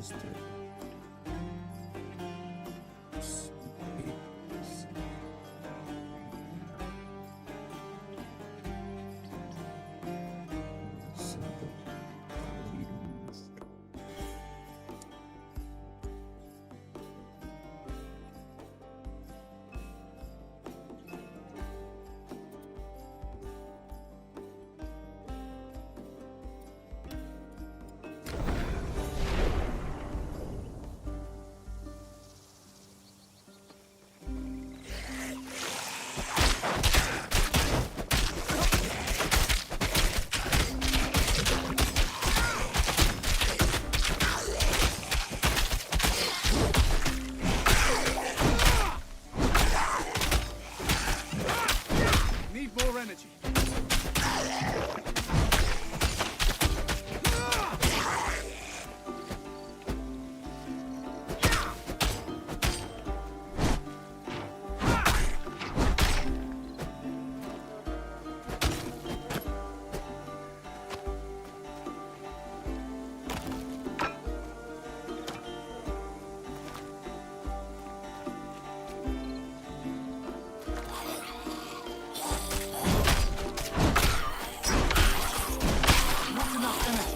Understood. Need more energy. Not enough energy.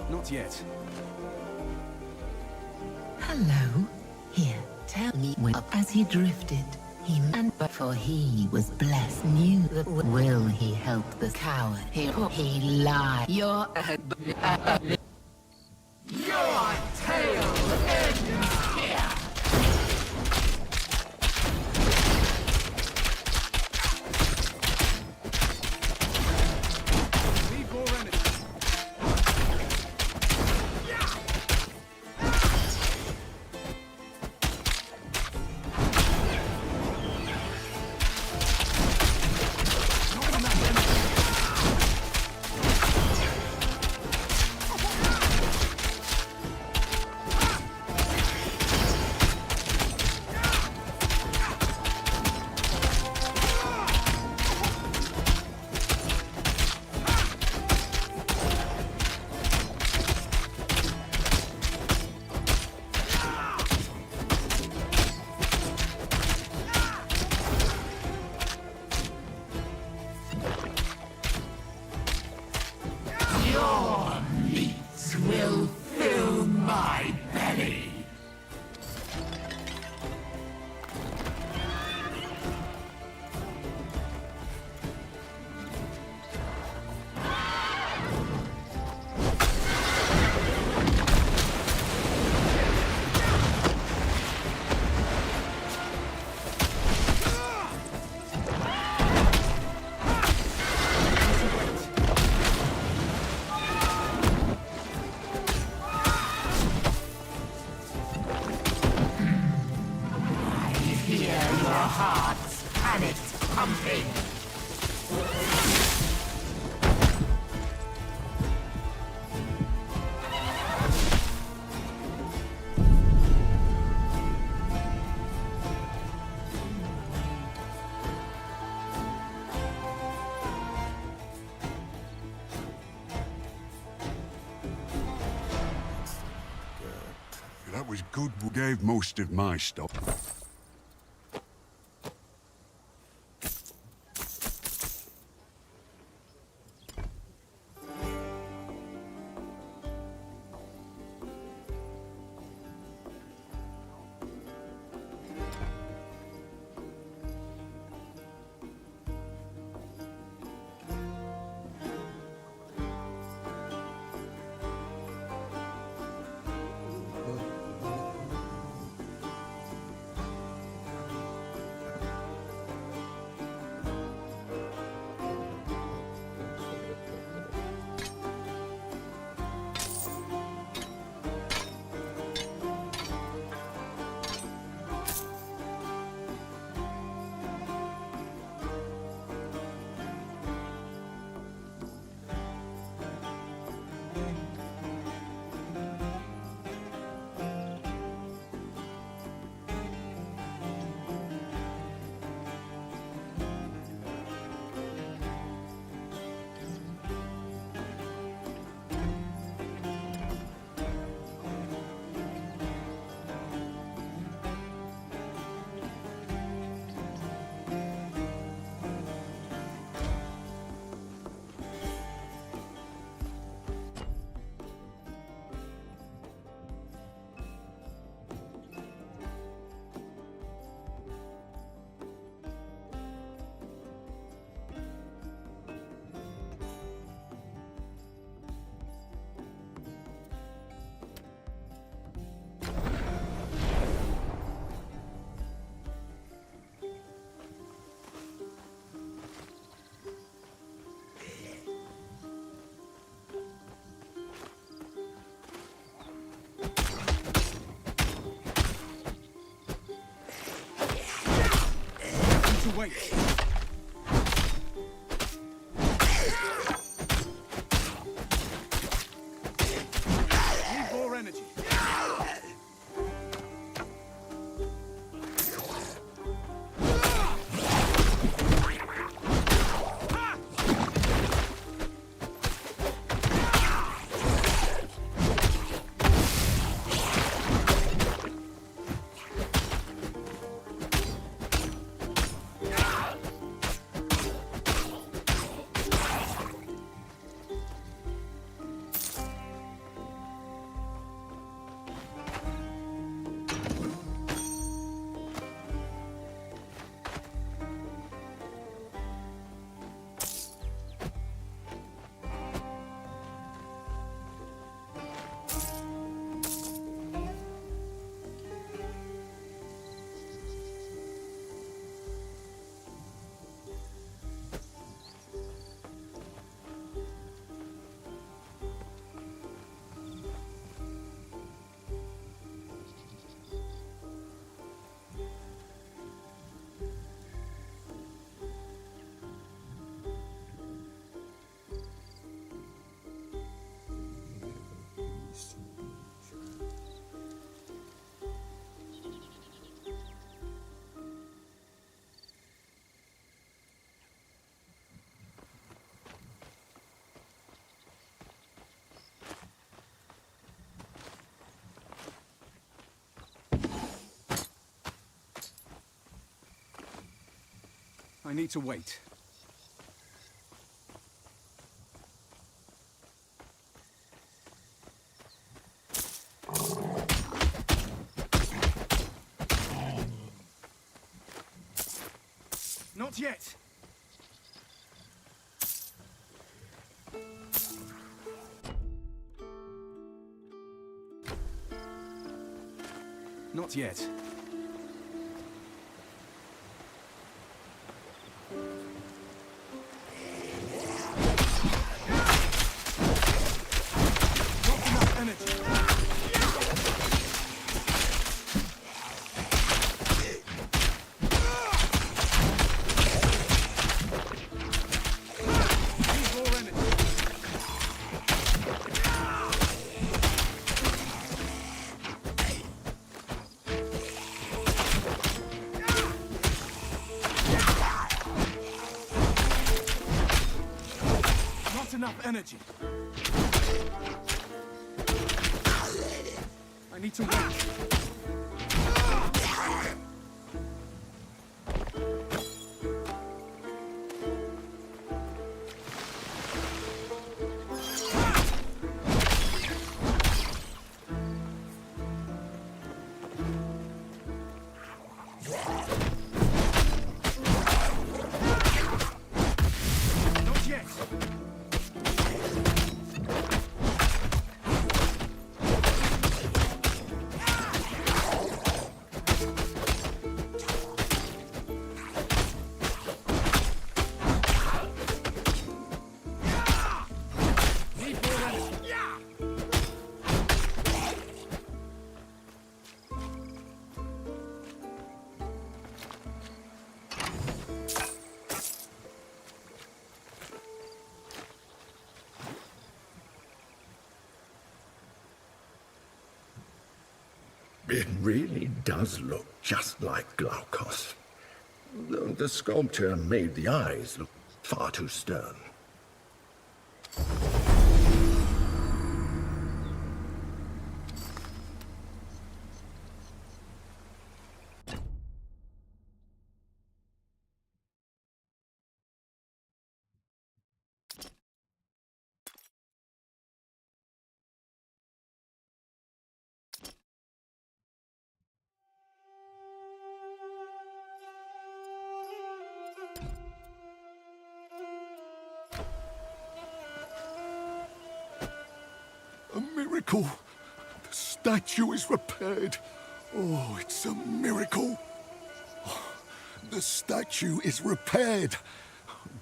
Not yet. Hello. Here, tell me well. As he drifted, and before he was blessed, knew that will he help the coward? He lied. Your tail ends here. Need more energy. Not enough energy. Your meat will fill my belly. Hear your heart's panic pumping. That was good. We gave most of my stuff. wait. Need more energy. I need to wait. Not yet. Not yet. Not enough energy. Need more energy. Not enough energy. I need to wait. Not yet. Need more energy. It really does look just like Glaukos. The sculpture made the eyes look far too stern. A miracle. The statue is repaired. Oh, it's a miracle. Oh, the statue is repaired.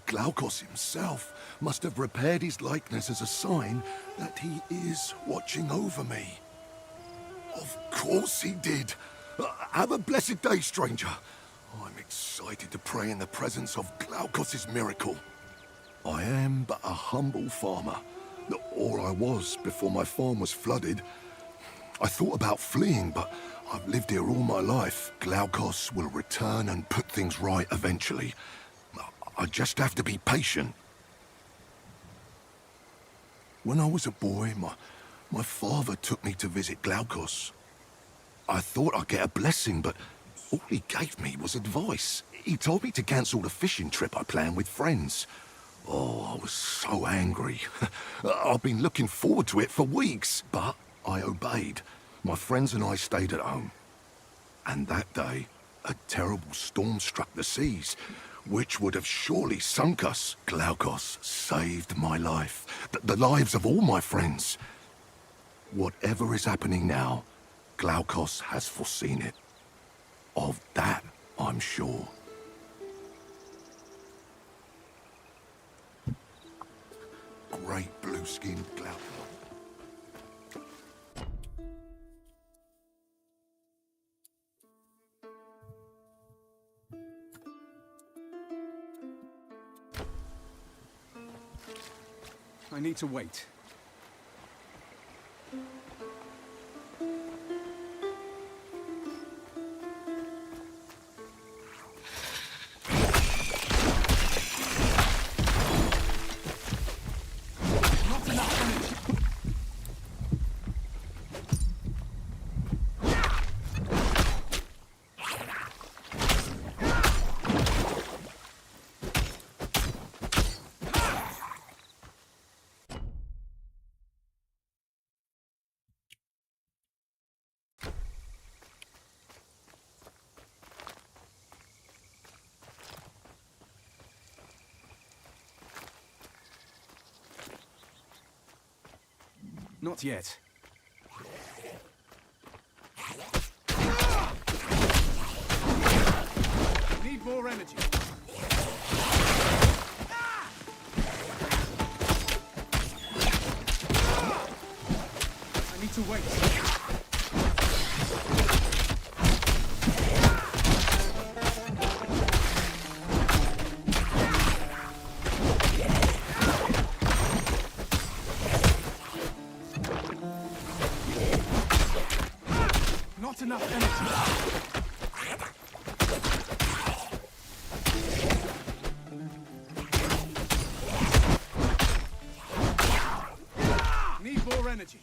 Glaukos himself must have repaired his likeness as a sign that he is watching over me. Of course he did. Have a blessed day, stranger. I'm excited to pray in the presence of Glaukos' miracle. I am but a humble farmer, or I was before my farm was flooded. I thought about fleeing, but I've lived here all my life. Glaukos will return and put things right eventually. I just have to be patient. When I was a boy, my father took me to visit Glaukos. I thought I'd get a blessing, but all he gave me was advice. He told me to cancel the fishing trip I planned with friends. Oh, I was so angry. I've been looking forward to it for weeks, but I obeyed. My friends and I stayed at home. And that day, a terrible storm struck the seas, which would have surely sunk us. Glaukos saved my life, the lives of all my friends. Whatever is happening now, Glaukos has foreseen it. Of that, I'm sure. Great blue-skinned Glaukos. I need to wait. Not enough energy. Not yet. Need more energy. I need to wait. Not enough energy. Need more energy.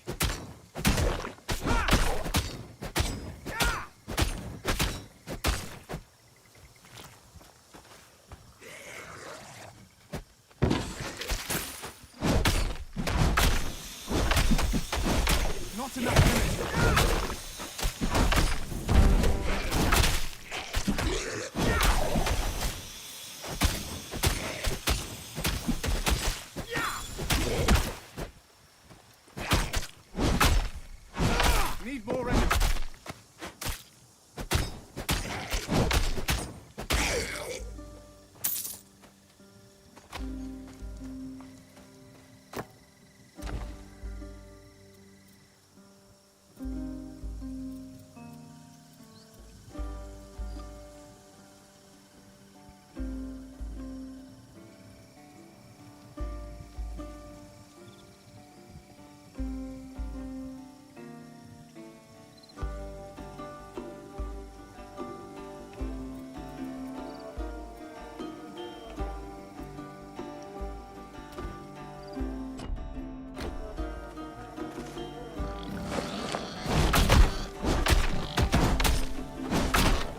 Not enough energy. Need more energy.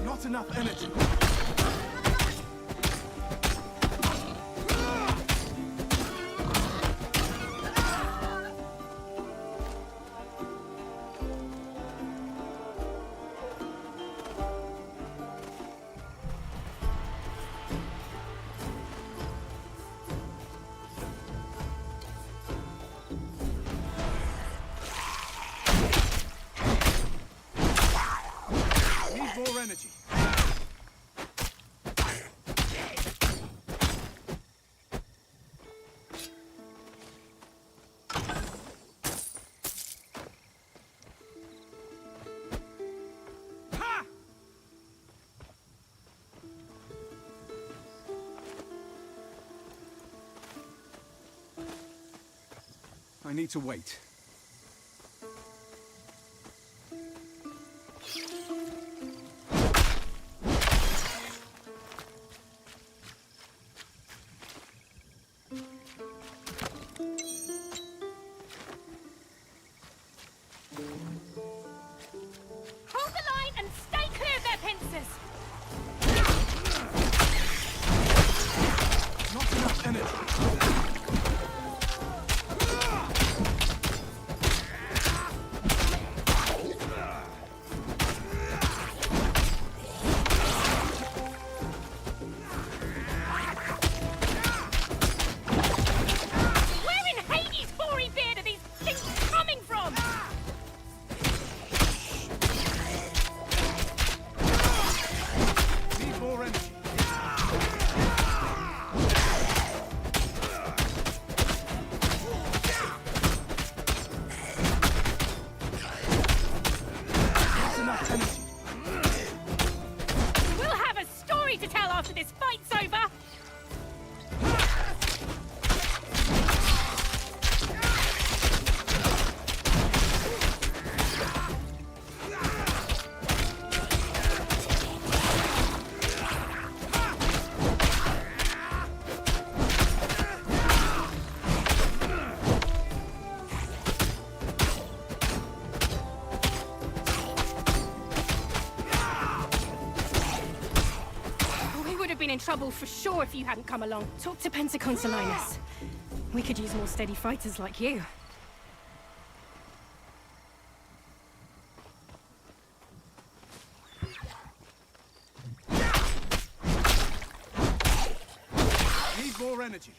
Not enough energy. Need more energy. I need to wait. Hold the line and stay clear of their pincers! Not enough energy. Where in Hades' hoary beard are these things coming from? Need more energy. Not enough energy. We'll have a story to tell after this fight's over! We would have been in trouble for sure if you hadn't come along. Talk to Penteconsolinus. We could use more steady fighters like you. Need more energy.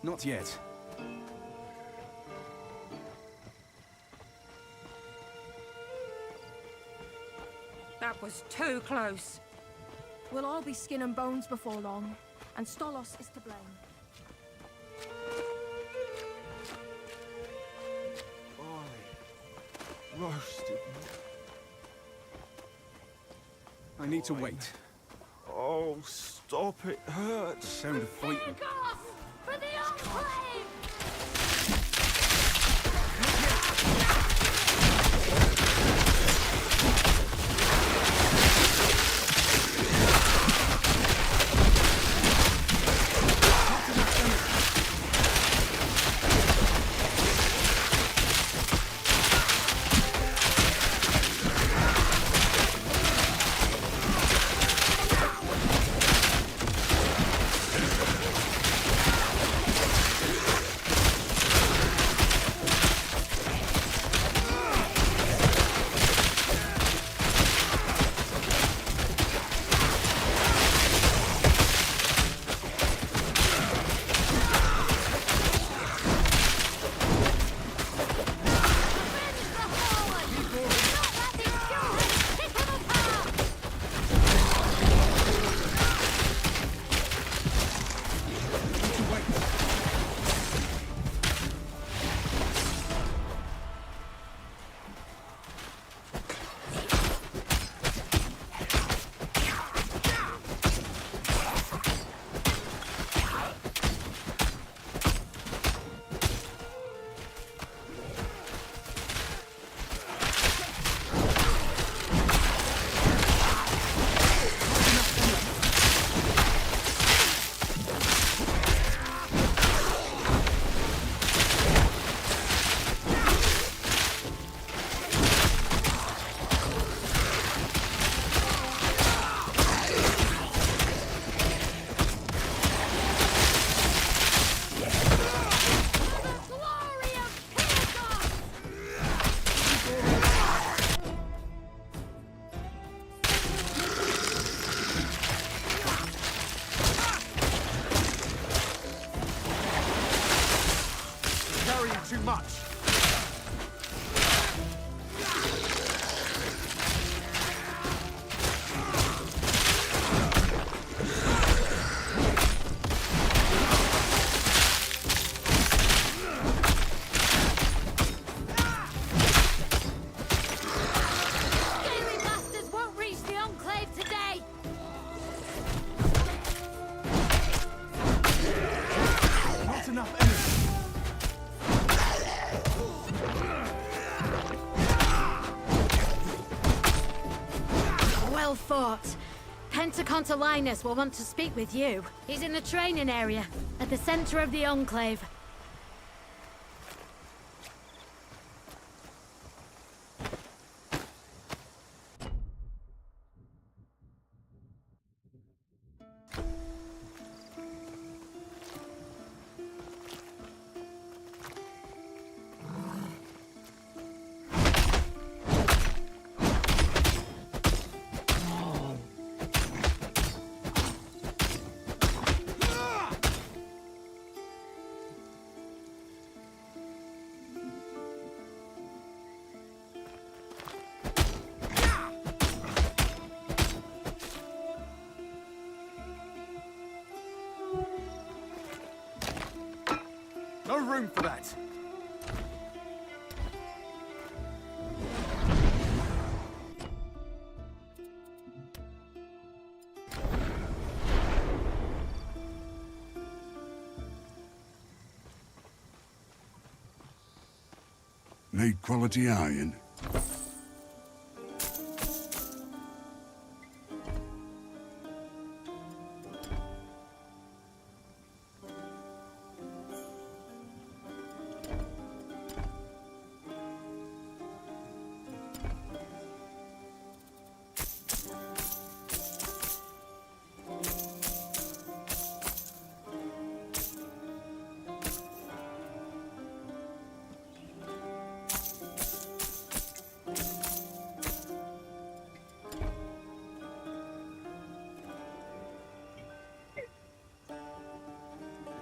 Not yet. That was too close. We'll all be skin and bones before long, and Stolos is to blame. Roasted. I need to wait. Oh, stop, it hurts. Sound of fighting. off! For the Enclave! Well fought. Pentacontalinus will want to speak with you. He's in the training area, at the center of the Enclave. No room for that. Need quality iron?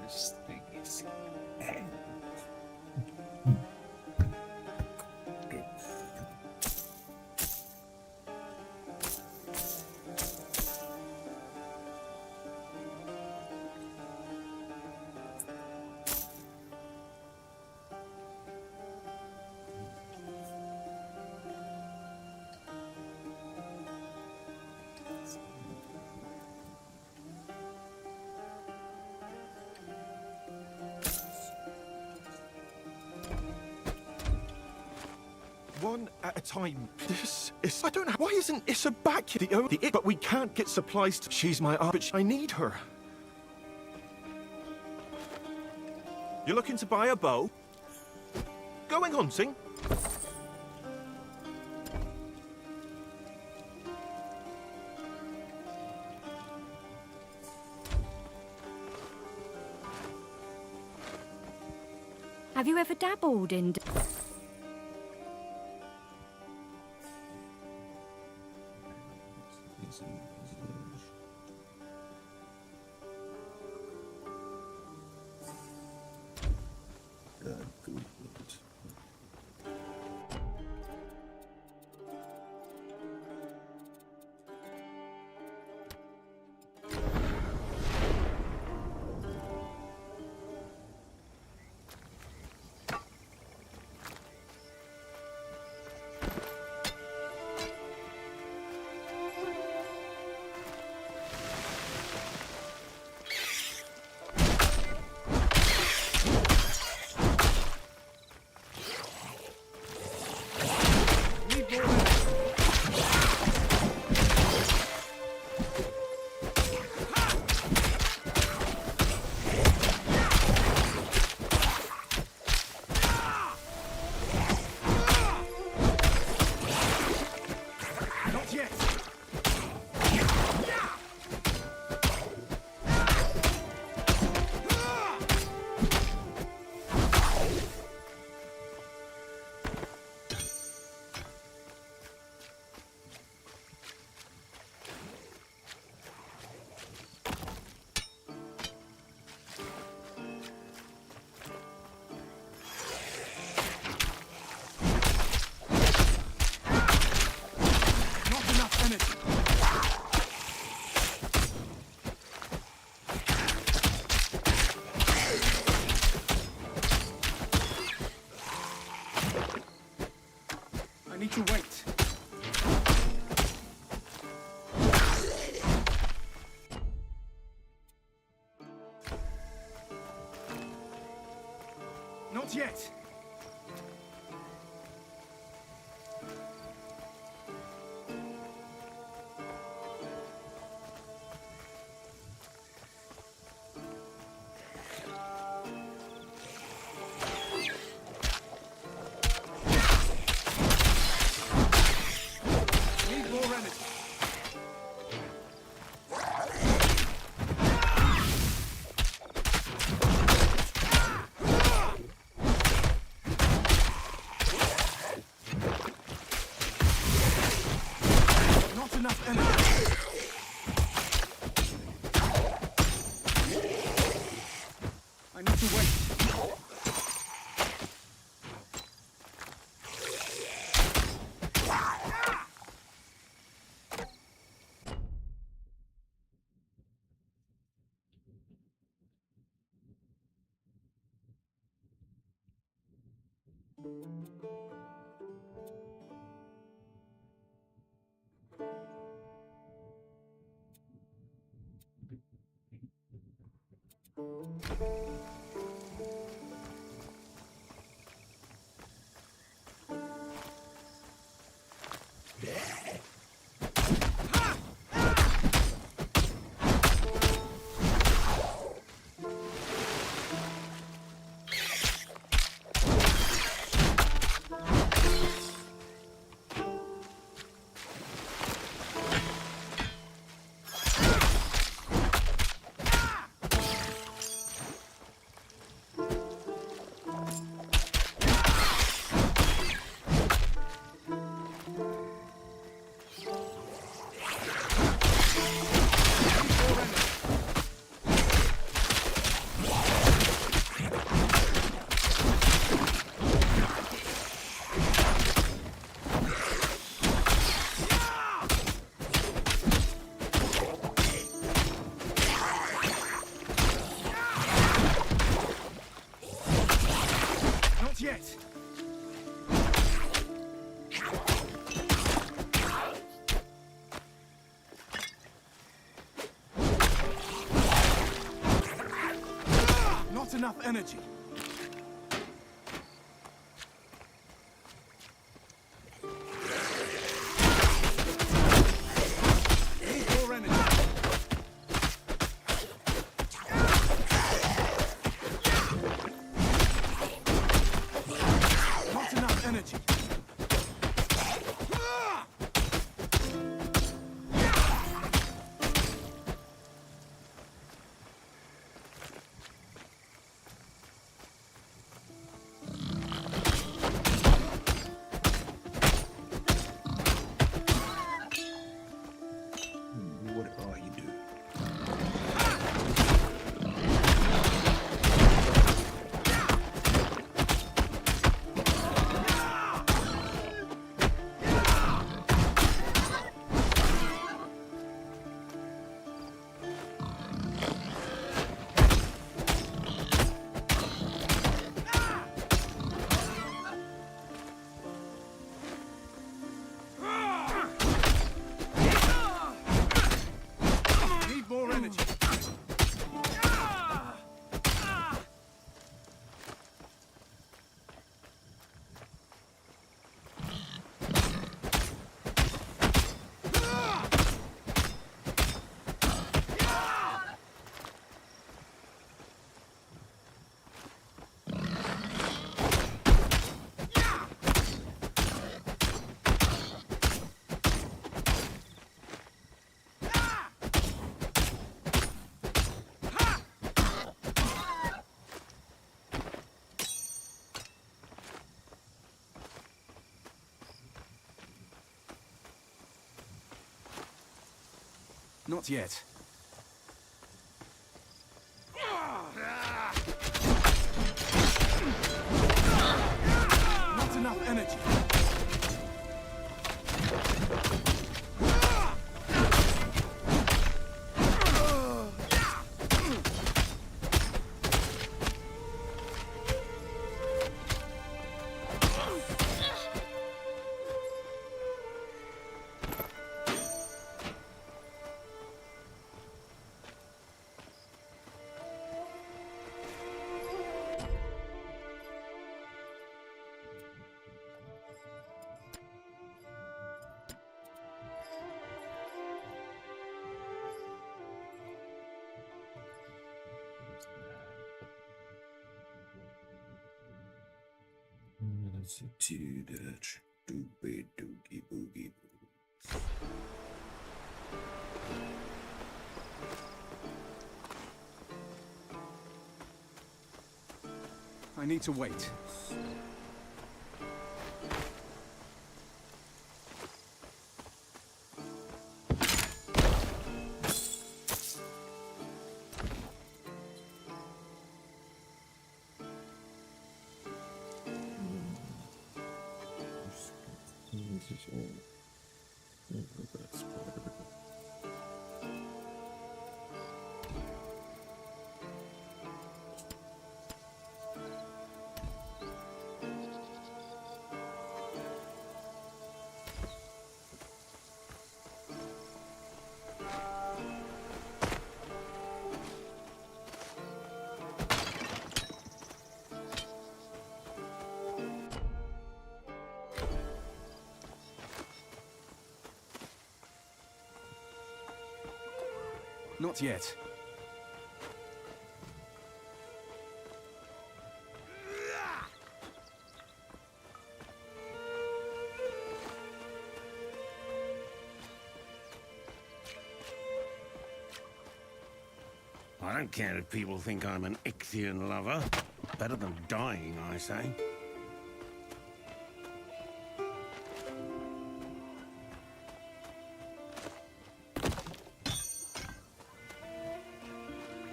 This thing is... One at a time. This is... I don't know. Why isn't Issa back here? The only... But we can't get supplies to... She's my aunt, but I need her. You're looking to buy a bow? Going hunting? Have you ever dabbled in... I need to wait. Not yet. enough energy. I need to wait. Not yet. Not enough energy. Need more energy. Not enough energy. What are you doing? Need more energy. Not yet. Not enough energy. To the stupid doogie boogie. I need to wait. Not yet. I don't care if people think I'm an Ichthian lover. Better than dying, I say.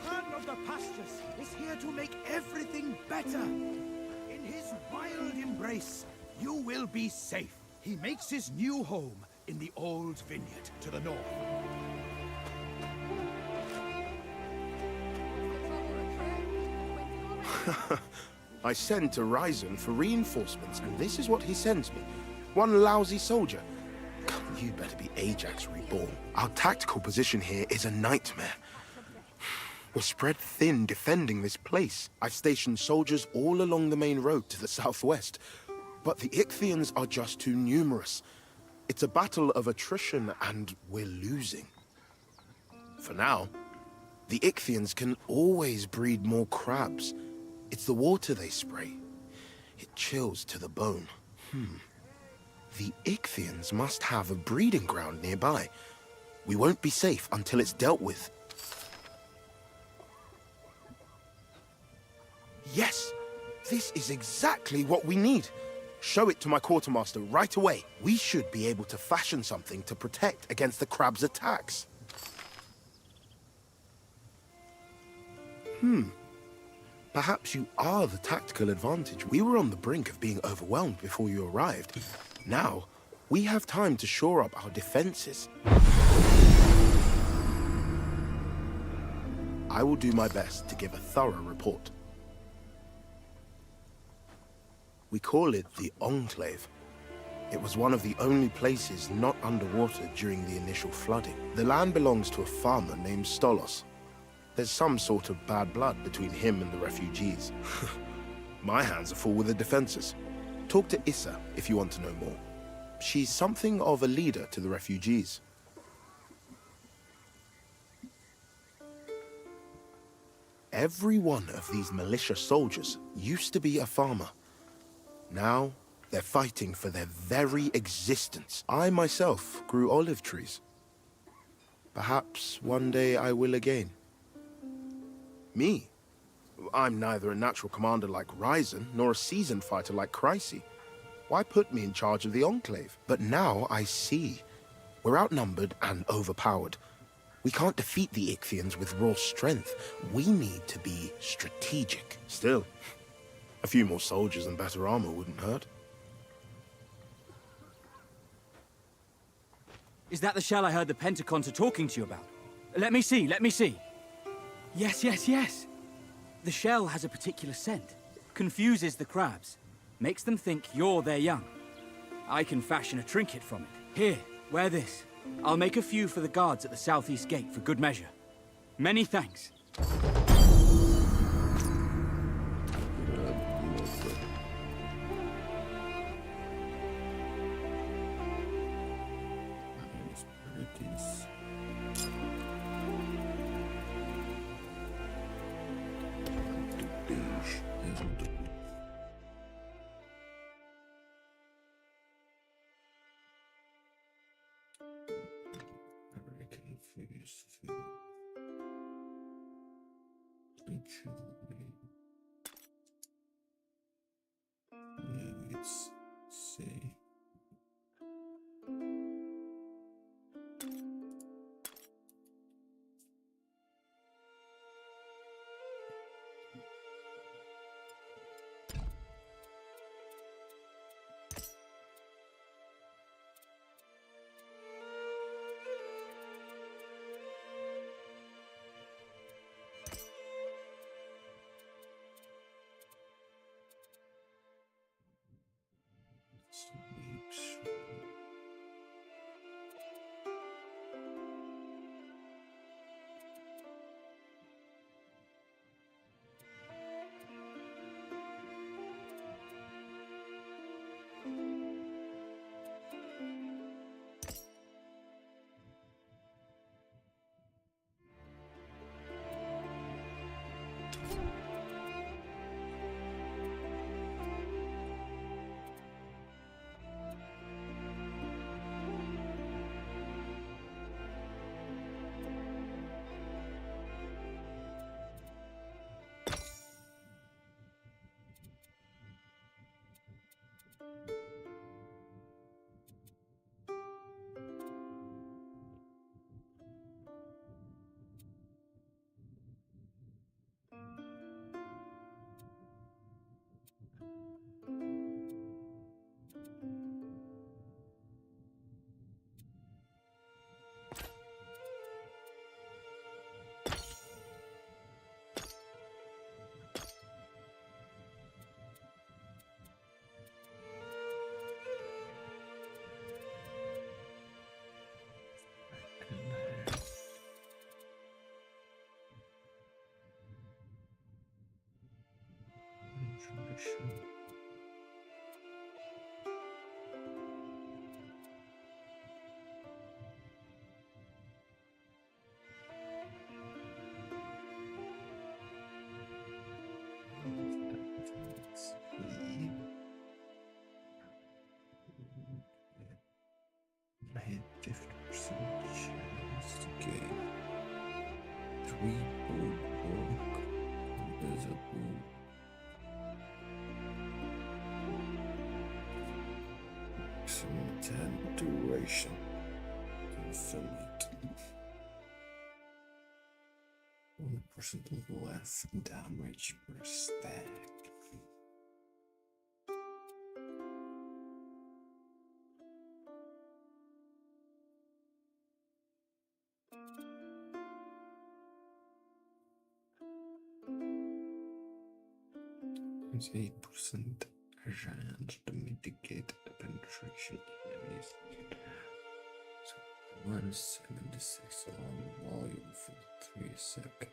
Hand of the Pastures is here to make everything better. In his wild embrace, you will be safe. He makes his new home in the old vineyard to the north. I send to Ryzen for reinforcements, and this is what he sends me. One lousy soldier. You better be Ajax reborn. Our tactical position here is a nightmare. We're spread thin defending this place. I've stationed soldiers all along the main road to the southwest, but the Ichthians are just too numerous. It's a battle of attrition, and we're losing. For now, the Ichthians can always breed more crabs. It's the water they spray. It chills to the bone. The Ichthians must have a breeding ground nearby. We won't be safe until it's dealt with. Yes! This is exactly what we need. Show it to my quartermaster right away. We should be able to fashion something to protect against the crab's attacks. Perhaps you are the tactical advantage. We were on the brink of being overwhelmed before you arrived. Now, we have time to shore up our defenses. I will do my best to give a thorough report. We call it the Enclave. It was one of the only places not underwater during the initial flooding. The land belongs to a farmer named Stolos. There's some sort of bad blood between him and the refugees. My hands are full with the defenses. Talk to Issa if you want to know more. She's something of a leader to the refugees. Every one of these militia soldiers used to be a farmer. Now, they're fighting for their very existence. I myself grew olive trees. Perhaps one day I will again. Me? I'm neither a natural commander like Ryzen, nor a seasoned fighter like Chryse. Why put me in charge of the Enclave? But now I see. We're outnumbered and overpowered. We can't defeat the Ichthians with raw strength. We need to be strategic. Still, a few more soldiers and better armor wouldn't hurt. Is that the shell I heard the Pentacons are talking to you about? Let me see, let me see. Yes. The shell has a particular scent. Confuses the crabs. Makes them think you're their young. I can fashion a trinket from it. Here, wear this. I'll make a few for the guards at the southeast gate for good measure. Many thanks. Let's see. chance to gain 3 boardwalk invisible. Maximum 10 duration. Infinite. 1% less damage per stack. It's 8% chance to mitigate the penetration enemies. So 176 on volume for 3 seconds.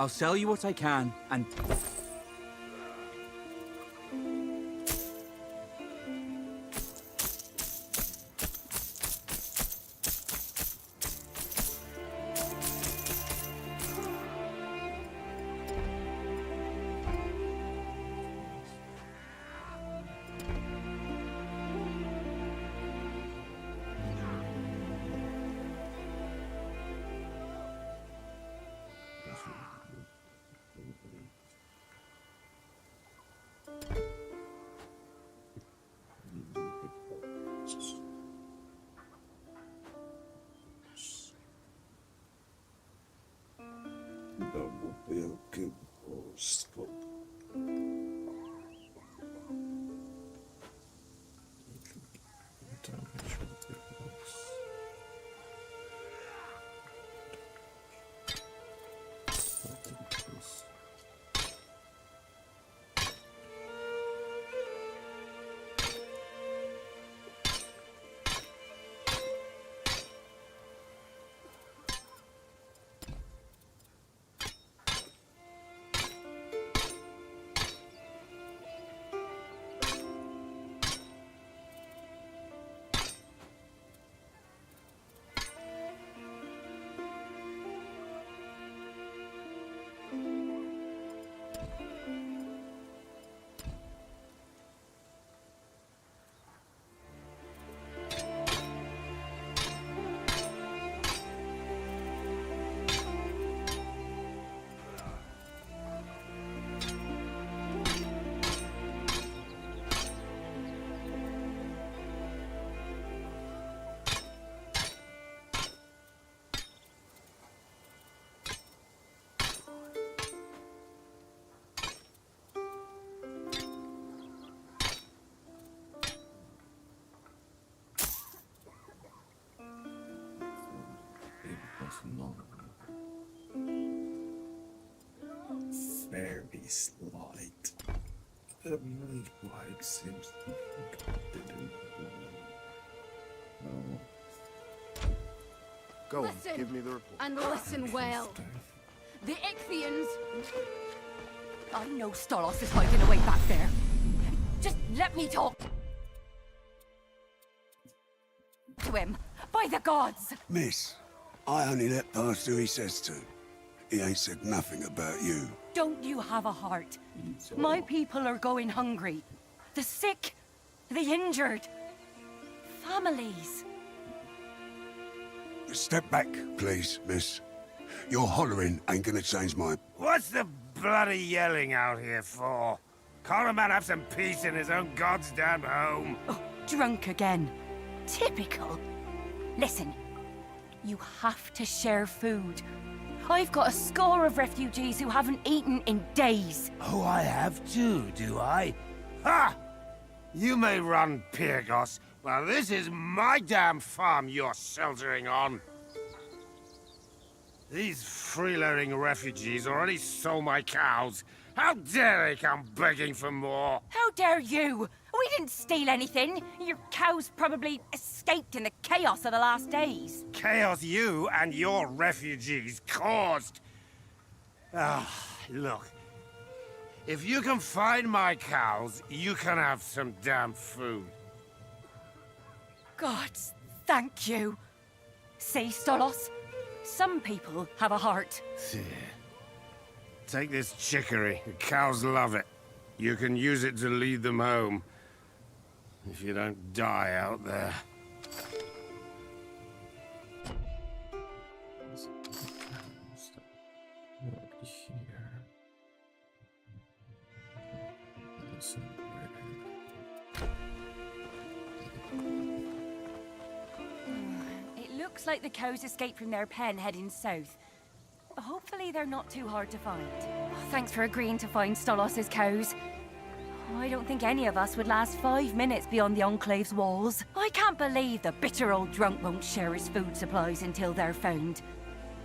I'll sell you what I can, and... come on. Very slight. Why it seems like I didn't. No. Go on, Listen, give me the report. and listen well. The Ichthians... I know Stolos is hiding away back there. Just let me talk to him. By the gods! Miss, I only let pass who he says to. He ain't said nothing about you. Don't you have a heart? My people are going hungry. The sick, the injured. Families. Step back, please, miss. Your hollering ain't gonna change my... What's the bloody yelling out here for? Can't a man have some peace in his own goddamn home? Oh, drunk again. Typical. Listen, you have to share food. I've got a score of refugees who haven't eaten in days. Oh, I have too, do I? Ha! You may run, Pyrgos, but this is my damn farm you're sheltering on. These freeloading refugees already stole my cows. How dare they come begging for more? How dare you? We didn't steal anything. Your cows probably escaped in the chaos of the last days. Chaos you and your refugees caused. Ah, look. If you can find my cows, you can have some damn food. Gods, thank you. See, Stolos? Some people have a heart. Take this chicory. The cows love it. You can use it to lead them home. If you don't die out there. It looks like the cows escaped from their pen heading south. Hopefully they're not too hard to find. Thanks for agreeing to find Stolos' cows. I don't think any of us would last 5 minutes beyond the Enclave's walls. I can't believe the bitter old drunk won't share his food supplies until they're found.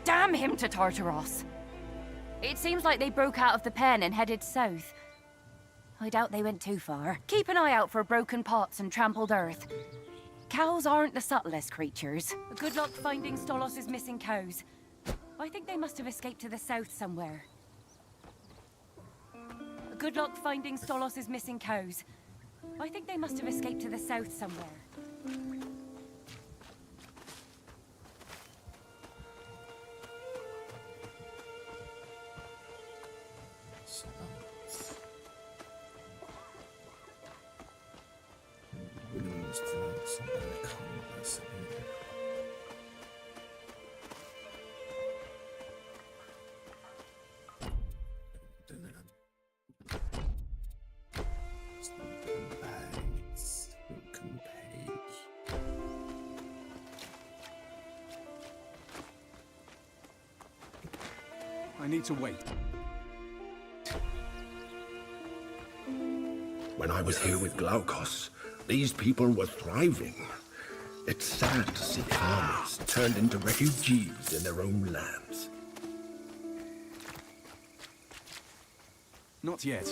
Damn him to Tartaros! It seems like they broke out of the pen and headed south. I doubt they went too far. Keep an eye out for broken pots and trampled earth. Cows aren't the subtlest creatures. Good luck finding Stolos' missing cows. I think they must have escaped to the south somewhere. Good luck finding Stolos' missing cows. I think they must have escaped to the south somewhere. I need to wait. When I was here with Glaukos, these people were thriving. It's sad to see farmers turned into refugees in their own lands. Not yet.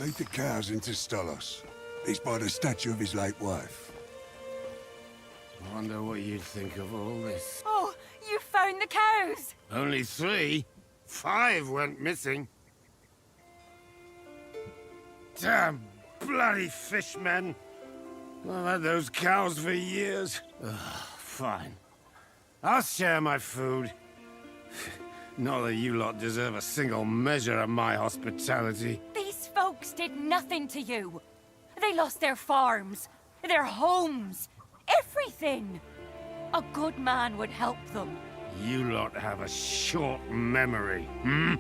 Lead the cows into Stolos. He's by the statue of his late wife. I wonder what you'd think of all this. Oh, you found the cows! Only 3? 5 went missing. Damn bloody fishmen. I've had those cows for years. Ugh, fine. I'll share my food. Not that you lot deserve a single measure of my hospitality. These folks did nothing to you. They lost their farms, their homes, everything. A good man would help them. You lot have a short memory, hmm?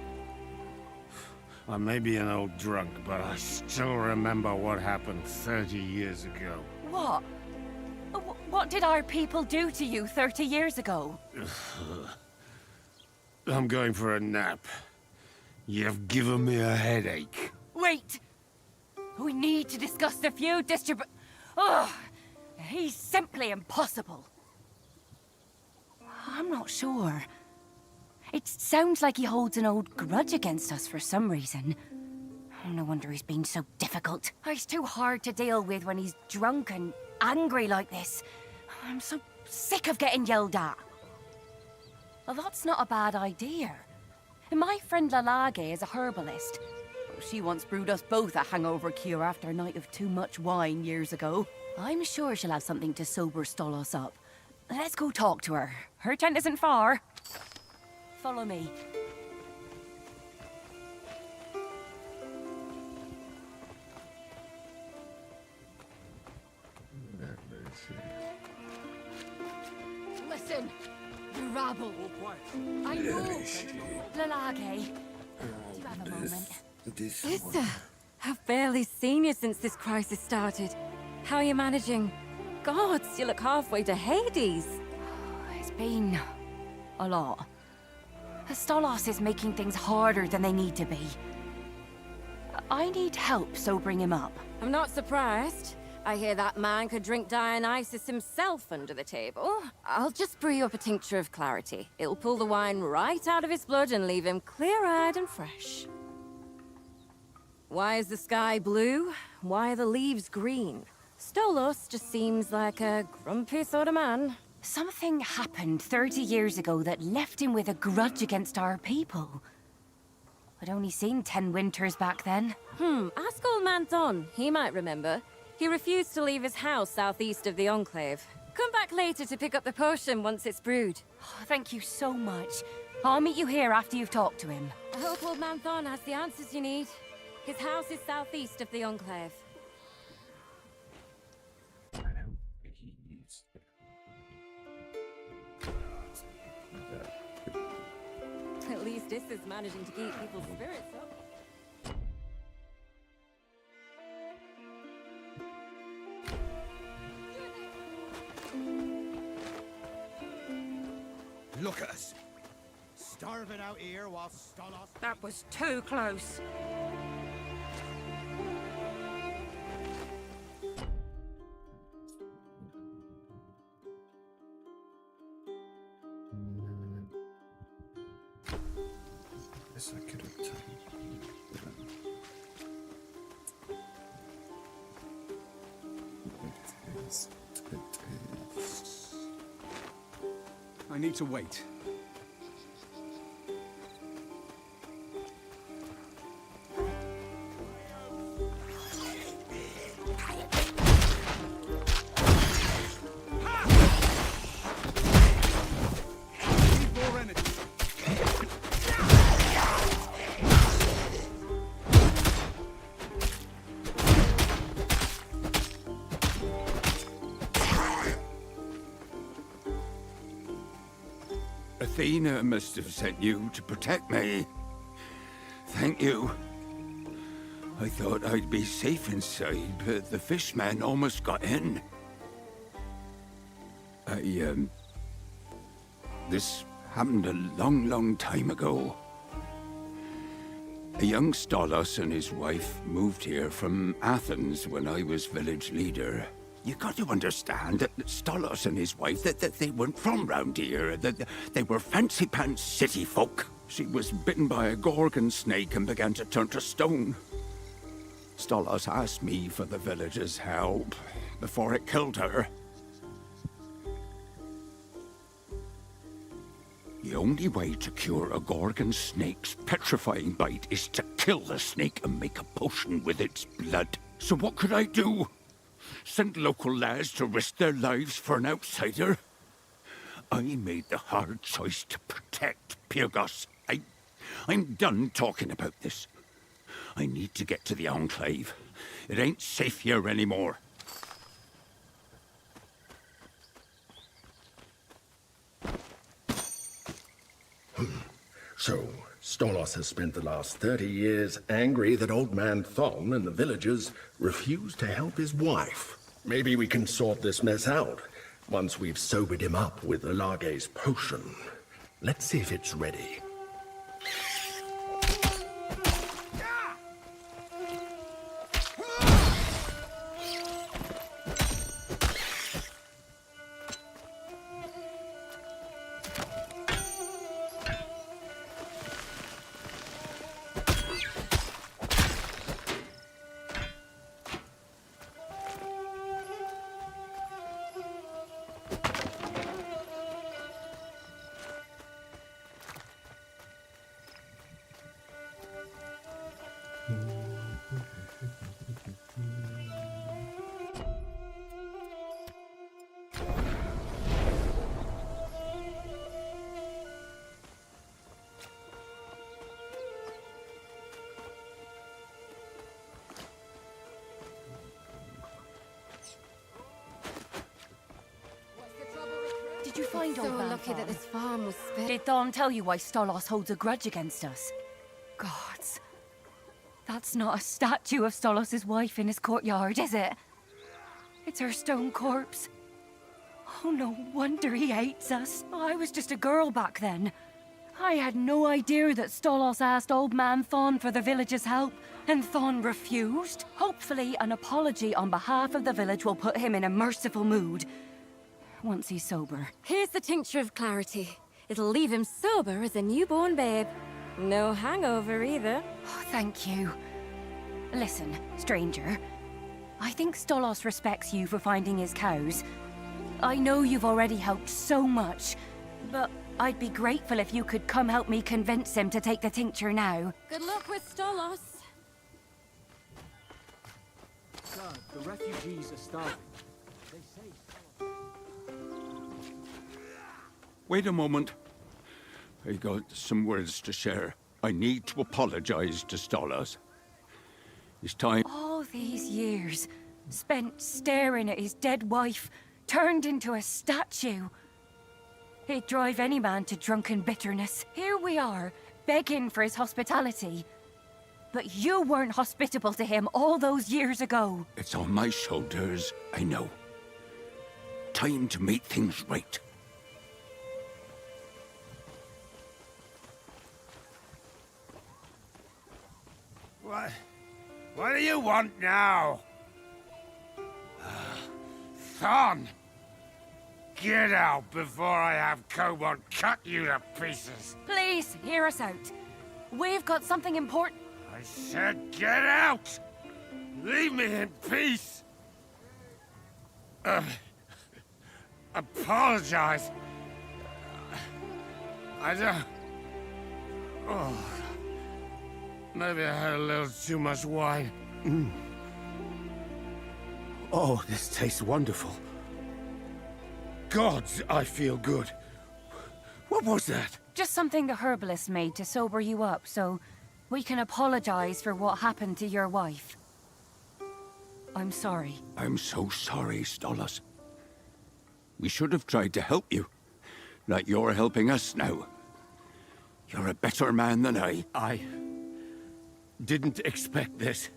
I may be an old drunk, but I still remember what happened 30 years ago. What? What did our people do to you 30 years ago? I'm going for a nap. You've given me a headache. Wait! We need to discuss the feud Ugh! He's simply impossible. I'm not sure. It sounds like he holds an old grudge against us for some reason. No wonder he's been so difficult. He's too hard to deal with when he's drunk and angry like this. I'm so sick of getting yelled at. Well, that's not a bad idea. My friend Lalage is a herbalist. She once brewed us both a hangover cure after a night of too much wine years ago. I'm sure she'll have something to sober Stolos up. Let's go talk to her. Her tent isn't far. Follow me. Listen, you rabble. I know. Lalage, do you have a moment? Issa, I've barely seen you since this crisis started. How are you managing? Gods, you look halfway to Hades. It's been a lot. Stolos is making things harder than they need to be. I need help sobering him up. I'm not surprised. I hear that man could drink Dionysus himself under the table. I'll just brew you up a tincture of clarity. It'll pull the wine right out of his blood and leave him clear-eyed and fresh. Why is the sky blue? Why are the leaves green? Stolos just seems like a grumpy sort of man. Something happened 30 years ago that left him with a grudge against our people. I'd only seen 10 winters back then. Ask old man Don. He might remember. He refused to leave his house southeast of the Enclave. Come back later to pick up the potion once it's brewed. Oh, thank you so much. I'll meet you here after you've talked to him. I hope old man Thon has the answers you need. His house is southeast of the Enclave. At least this is managing to keep people's spirits up. Look at us. Starving out here while Stolos... That was too close. Yes, I could have taken. I need to wait. Athena must have sent you to protect me. Thank you. I thought I'd be safe inside, but the fishmen almost got in. This happened a long time ago. A young Stolos and his wife moved here from Athens when I was village leader. You got to understand that Stolos and his wife, that they weren't from round here. That they were fancy-pants city folk. She was bitten by a gorgon snake and began to turn to stone. Stolos asked me for the villagers' help before it killed her. The only way to cure a Gorgon snake's petrifying bite is to kill the snake and make a potion with its blood. So what could I do? Send local lads to risk their lives for an outsider? I made the hard choice to protect Pyrgos. I'm done talking about this. I need to get to the Enclave. It ain't safe here anymore. So, Stolos has spent the last 30 years angry that Old Man Thon and the villagers refused to help his wife. Maybe we can sort this mess out once we've sobered him up with Olage's potion. Let's see if it's ready. Did you find so old man lucky that Thon? this farm was spared. Did Thon tell you why Stolos holds a grudge against us? Gods. That's not a statue of Stolos' wife in his courtyard, is it? It's her stone corpse. Oh, no wonder he hates us. I was just a girl back then. I had no idea that Stolos asked Old Man Thon for the village's help, and Thon refused. Hopefully, an apology on behalf of the village will put him in a merciful mood once he's sober. Here's the tincture of clarity. It'll leave him sober as a newborn babe. No hangover either. Oh, thank you. Listen, stranger. I think Stolos respects you for finding his cows. I know you've already helped so much, but I'd be grateful if you could come help me convince him to take the tincture now. Good luck with Stolos. Sir, the refugees are starving. They say Wait a moment. I got some words to share. I need to apologize to Stolos. It's time. All these years spent staring at his dead wife, turned into a statue. It'd drive any man to drunken bitterness. Here we are, begging for his hospitality. But you weren't hospitable to him all those years ago. It's on my shoulders, I know. Time to make things right. What do you want now? Thon! Get out before I have Cobalt cut you to pieces! Please, hear us out. We've got something important. I said get out! Leave me in peace! Apologize. I don't... Oh... Maybe I had a little too much wine. Oh, this tastes wonderful. Gods, I feel good. What was that? Just something the herbalist made to sober you up, so we can apologize for what happened to your wife. I'm sorry. I'm so sorry, Stolos. We should have tried to help you. Like you're helping us now. You're a better man than I. I didn't expect this.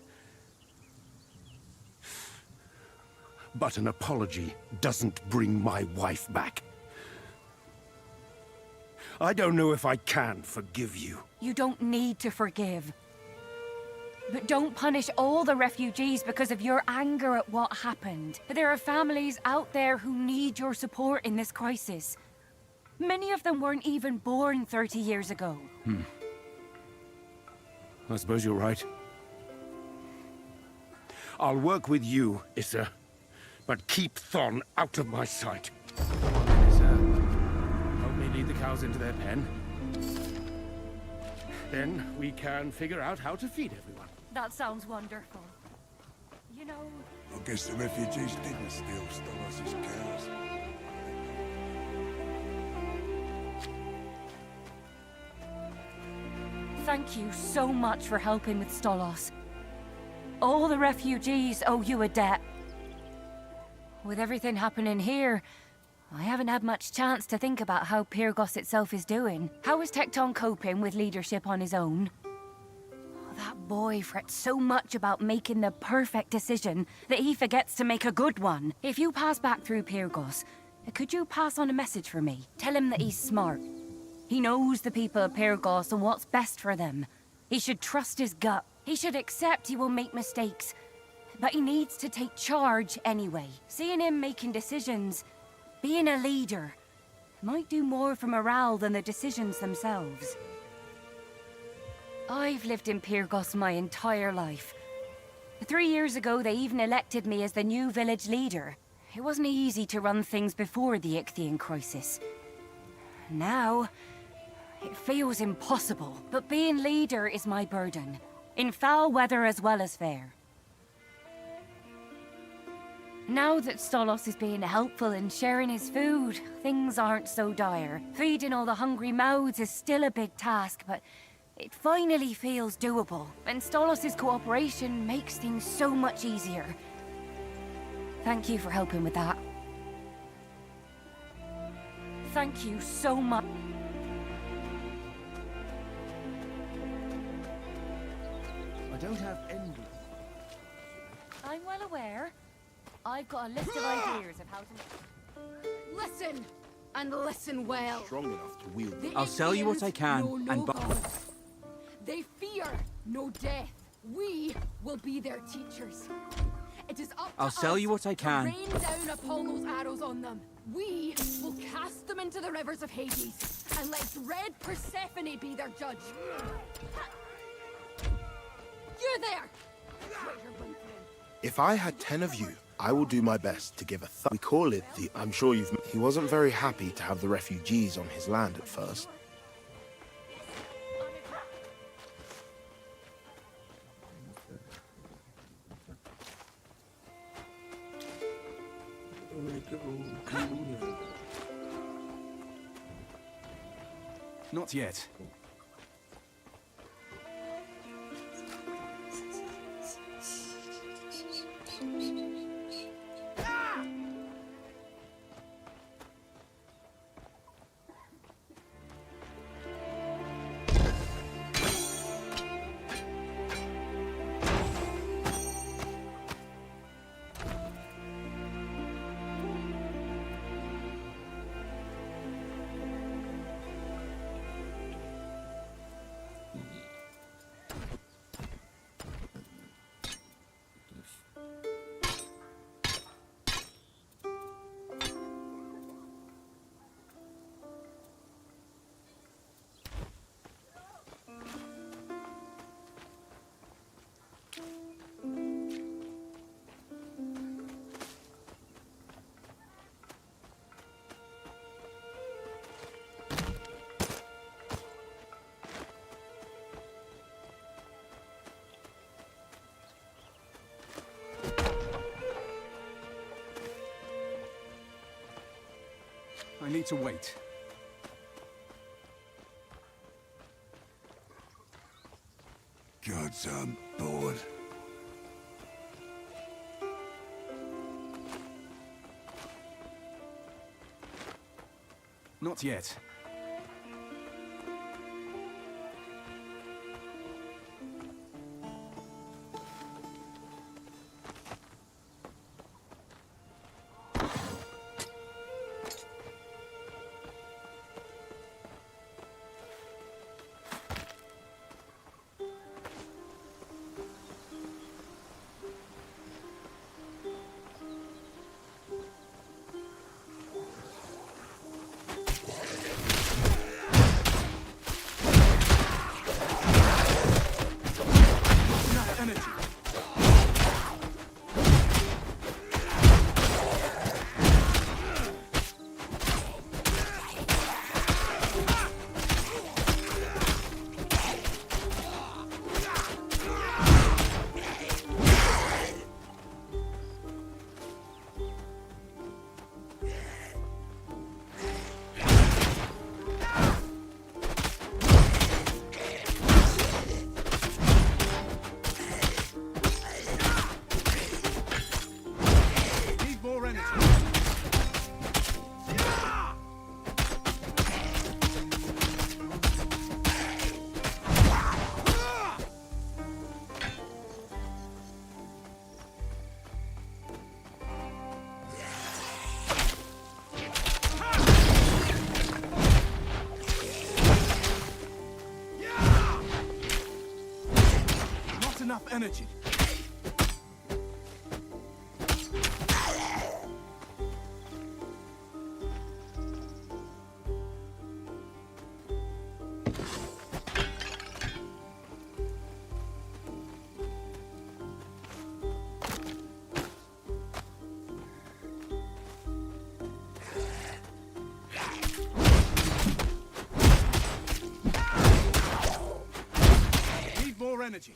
But an apology doesn't bring my wife back. I don't know if I can forgive you. You don't need to forgive. But don't punish all the refugees because of your anger at what happened. There are families out there who need your support in this crisis. Many of them weren't even born 30 years ago. I suppose you're right. I'll work with you, Issa, but keep Thon out of my sight. Help me feed the cows into their pen. Then we can figure out how to feed everyone. That sounds wonderful. You know, I guess the refugees didn't steal Stolos' cows. thank you so much for helping with Stolos. All the refugees owe you a debt. With everything happening here, I haven't had much chance to think about how Pyrgos itself is doing. How is Tecton coping with leadership on his own? That boy frets so much about making the perfect decision that he forgets to make a good one. If you pass back through Pyrgos, could you pass on a message for me? Tell him that he's smart. He knows the people of Pyrgos and what's best for them. He should trust his gut. He should accept he will make mistakes. But he needs to take charge anyway. Seeing him making decisions, being a leader, might do more for morale than the decisions themselves. I've lived in Pyrgos my entire life. 3 years ago, they even elected me as the new village leader. It wasn't easy to run things before the Ichthian crisis. Now, it feels impossible. But being leader is my burden, in foul weather as well as fair. Now that Stolos is being helpful and sharing his food, things aren't so dire. Feeding all the hungry mouths is still a big task, but it finally feels doable. And Stolos' cooperation makes things so much easier. Thank you for helping with that. Thank you so much. I don't have envy. I'm well aware. I've got a list of ideas of how to... Listen! And listen well. Strong enough to wield. I'll sell you what I can and buy. They fear no death. We will be their teachers. It is up I'll to sell us you what I can. to rain down Apollo's arrows on them. We will cast them into the rivers of Hades and let dread Persephone be their judge. You there! If I had 10 of you, I will do my best to give a we call it the... I'm sure you've... He wasn't very happy to have the refugees on his land at first. Not yet. I need to wait. Gods, I'm bored. Not yet. enough energy. Need more energy.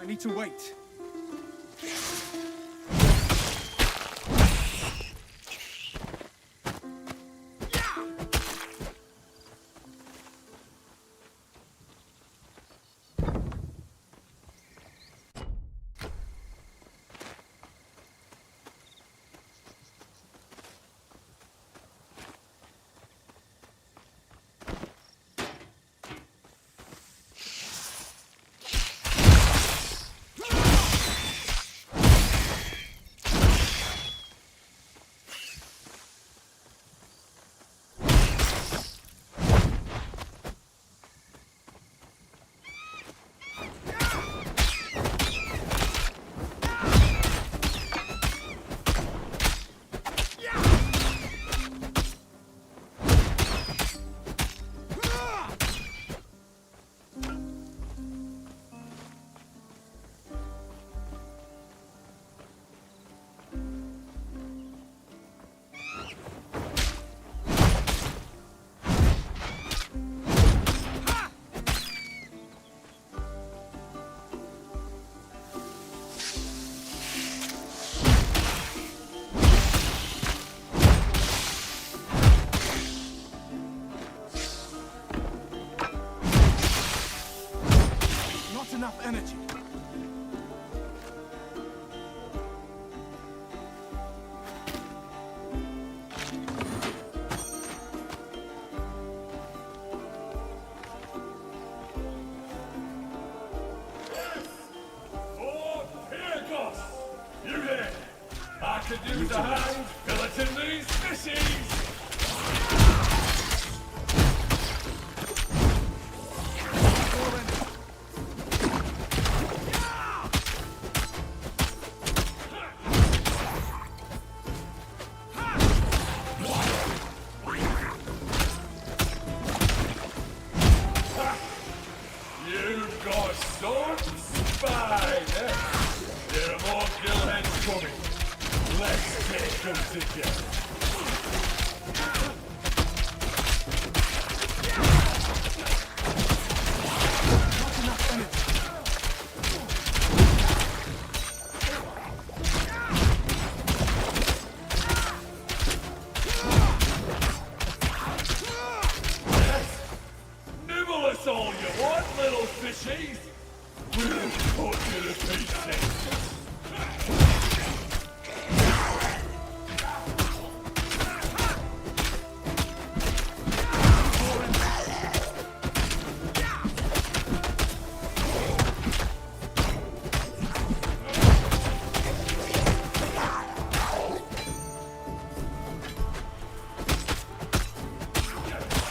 I need to wait. Not enough energy. You there? I could use a hand filleting these fishies! You've got some spine, eh? There are more gillheads coming. Let's take them together. Yes, nibble us all you want, little fishies. We'll put you to pieces.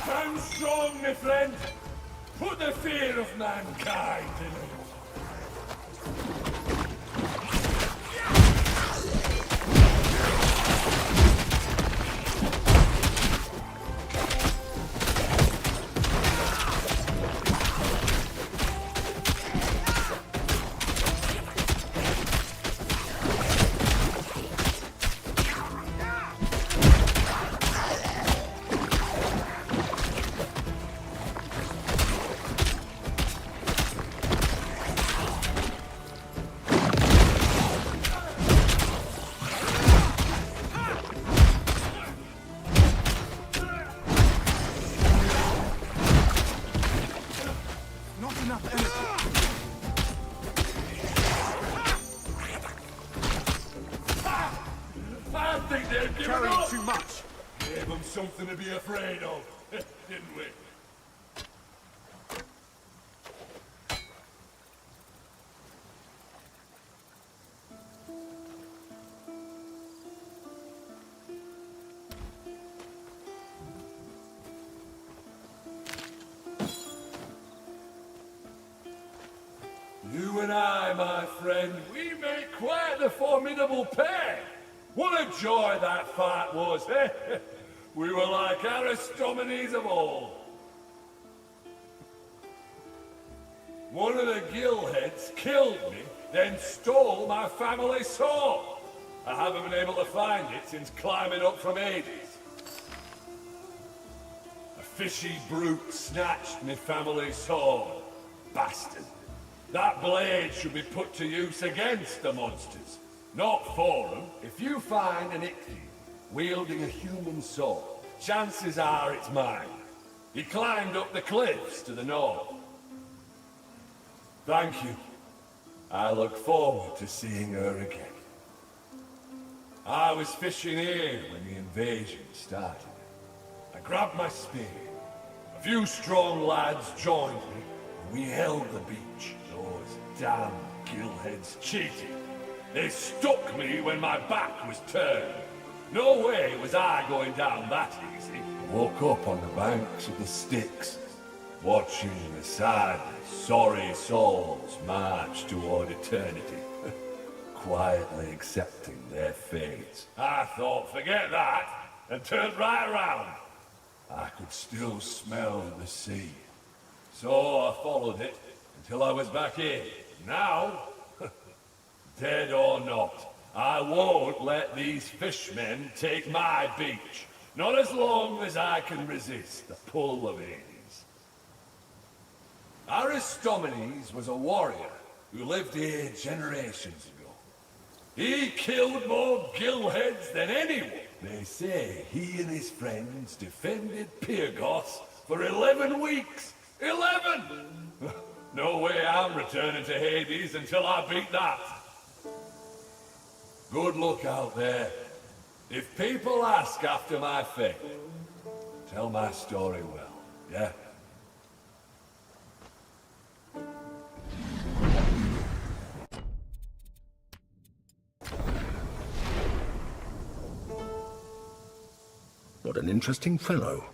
Stand strong, my friend. Put the fear of mankind in it. them something to be afraid of, didn't we? You and I, my friend, we make quite the formidable pair. What a joy that fight was, eh? We were like Aristomenes of old. One of the Gillheads killed me, then stole my family sword. I haven't been able to find it since climbing up from Hades. A fishy brute snatched my family sword. Bastard. That blade should be put to use against the monsters, not for them. If you find an Ichthys wielding a human sword, chances are it's mine. He climbed up the cliffs to the north. Thank you. I look forward to seeing her again. I was fishing here when the invasion started. I grabbed my spear. A few strong lads joined me, and we held the beach. Those damn Gillheads cheated. They stuck me when my back was turned. No way was I going down that easy. I woke up on the banks of the Styx, watching the sad, sorry souls march toward eternity, quietly accepting their fates. I thought, forget that, and turned right around. I could still smell the sea. So I followed it until I was back in. Now, dead or not, I won't let these fishmen take my beach. Not as long as I can resist the pull of Hades. Aristomenes was a warrior who lived here generations ago. He killed more Gillheads than anyone. They say he and his friends defended Pyrgos for 11 weeks. 11! No way I'm returning to Hades until I beat that. Good luck out there. If people ask after my fate, tell my story well, yeah? What an interesting fellow.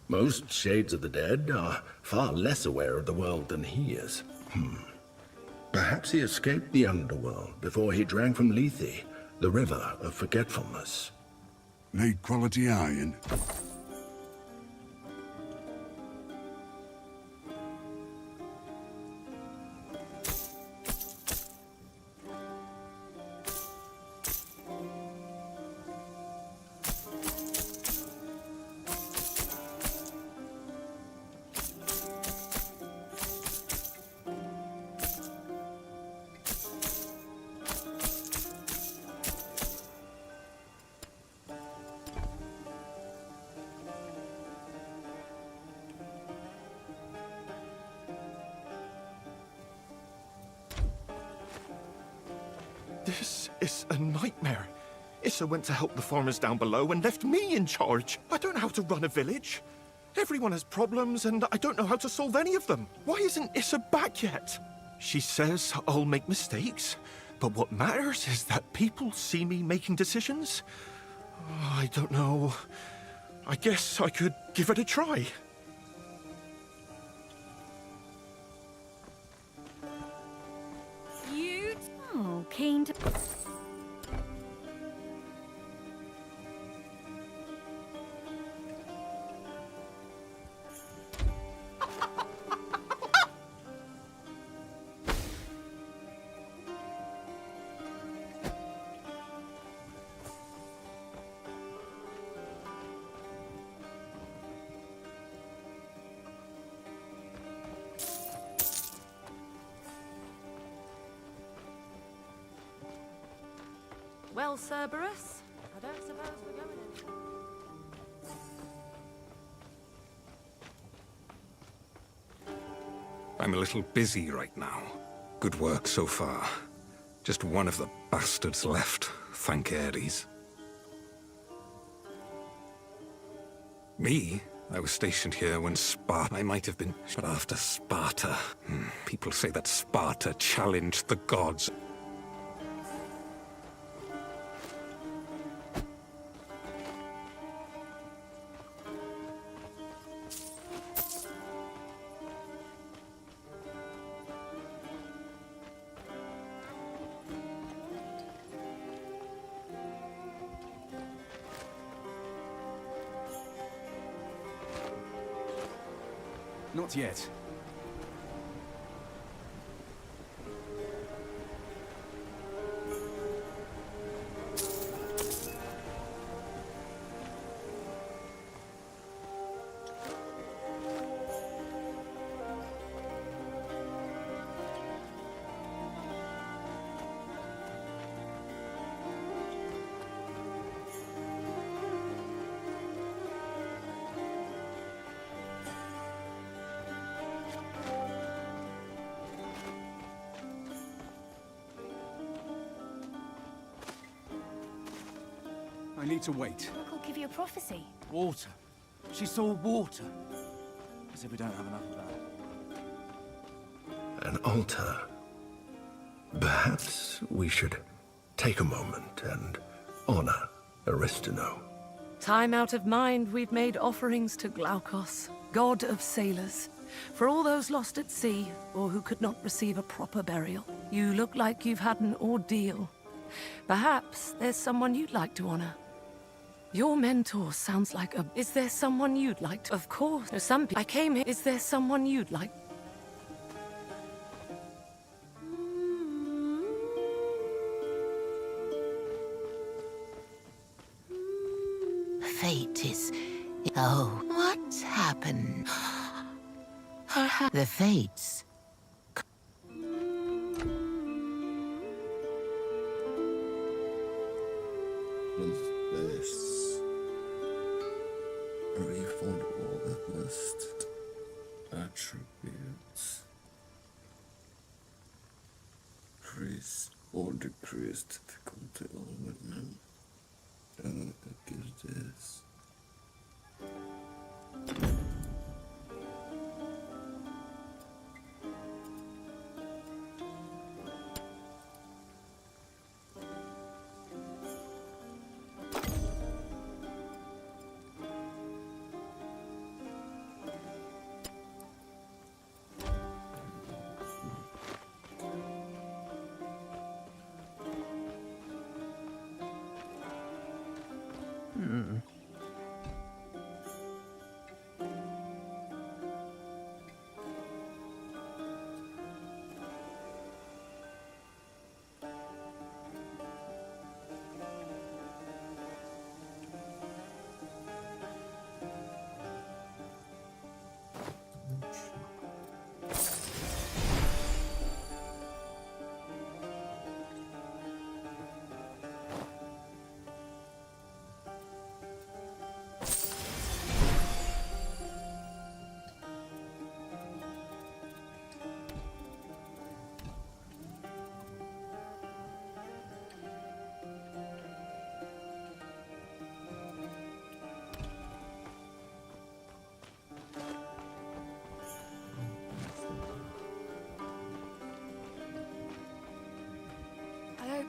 Most Shades of the Dead are far less aware of the world than he is. Perhaps he escaped the underworld before he drank from Lethe, the river of forgetfulness. Need quality iron? This is a nightmare. Issa went to help the farmers down below and left me in charge. I don't know how to run a village. Everyone has problems and I don't know how to solve any of them. Why isn't Issa back yet? She says I'll make mistakes, but what matters is that people see me making decisions. I don't know. I guess I could give it a try. Oh, keen to... Well, Cerberus, I don't suppose we're going in. I'm a little busy right now. Good work so far. Just one of the bastards left, thank Ares. Me? I was stationed here when Sparta... I might have been... But after Sparta... People say that Sparta challenged the gods. Not yet. I need to wait. Look, I'll give you a prophecy. Water. She saw water. As if we don't have enough of that. An altar. Perhaps we should take a moment and honor Aristino. Time out of mind, we've made offerings to Glaukos, god of sailors, for all those lost at sea or who could not receive a proper burial. You look like you've had an ordeal. Perhaps there's someone you'd like to honor. Your mentor sounds like a... Is there someone you'd like to... Of course, there's some people... I came here... Is there someone you'd like... Fate is... Oh, what's happened? The fates... This refund all the listed attributes. Increase or decrease difficulty element. And it gives this.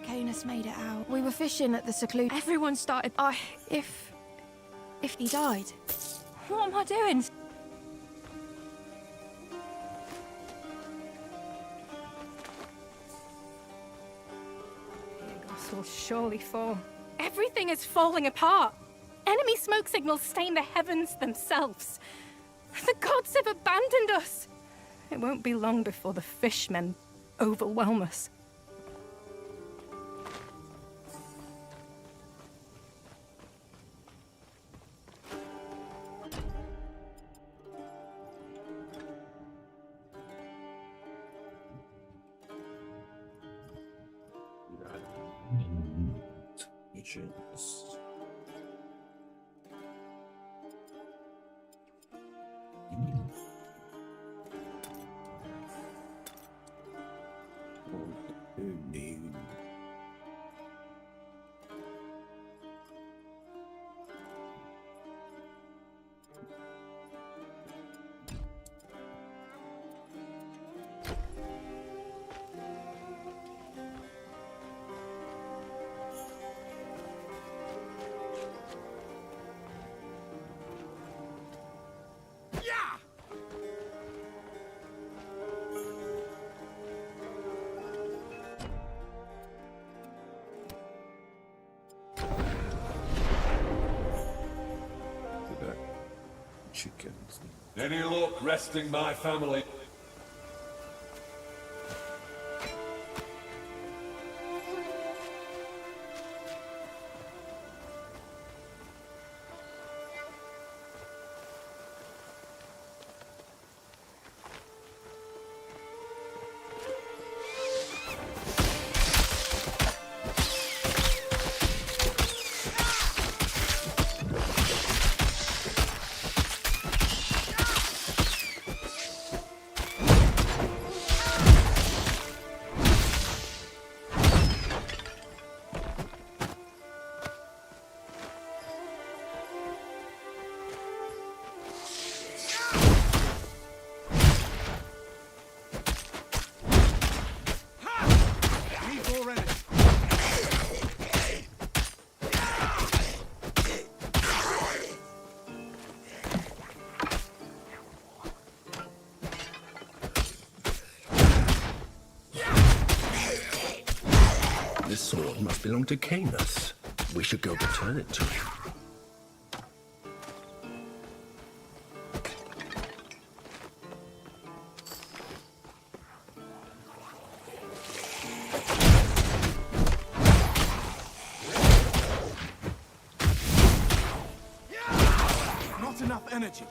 Canis made it out. We were fishing at the seclude. Everyone started. If he died, What am I doing? Argos will surely fall. Everything is falling apart. Enemy smoke signals stain the heavens themselves. The gods have abandoned us. It won't be long before the fishmen overwhelm us. Agents. chickens. Any luck resting my family? This sword must belong to Camus. We should go return it to him. Not enough energy.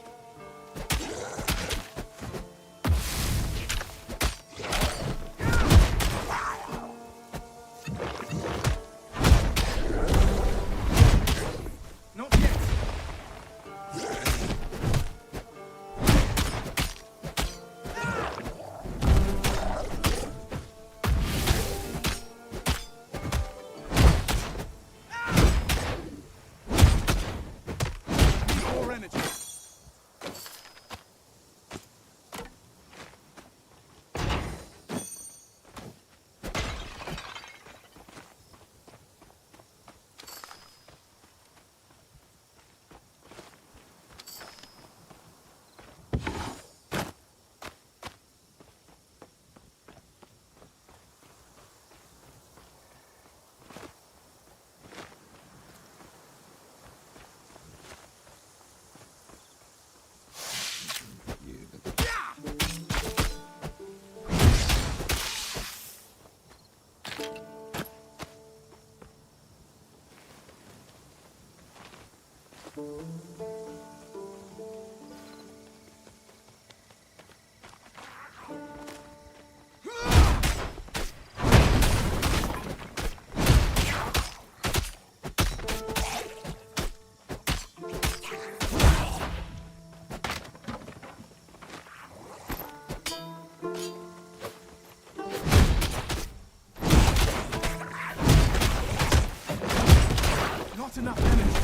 Not enough energy.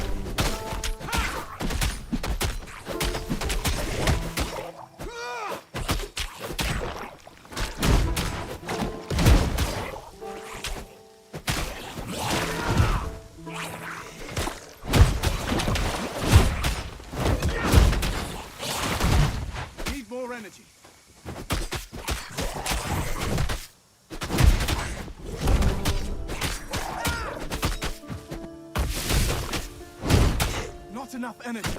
Need more energy. Not enough energy.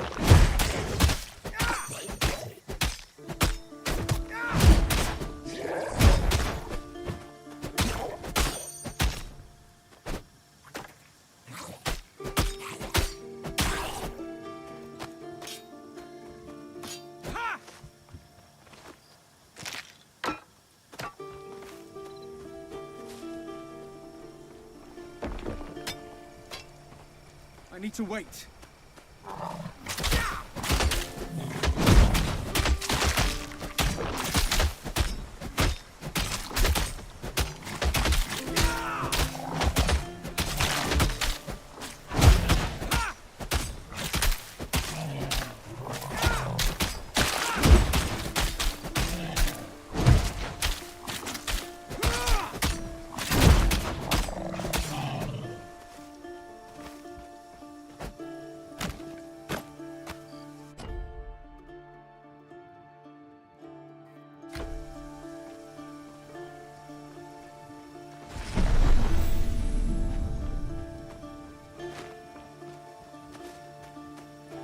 I need to wait.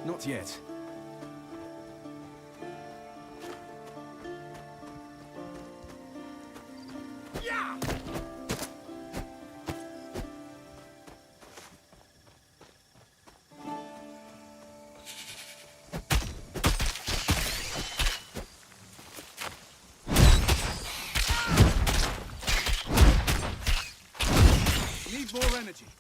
Not yet. energy.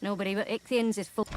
Nobody but Ichthians is full.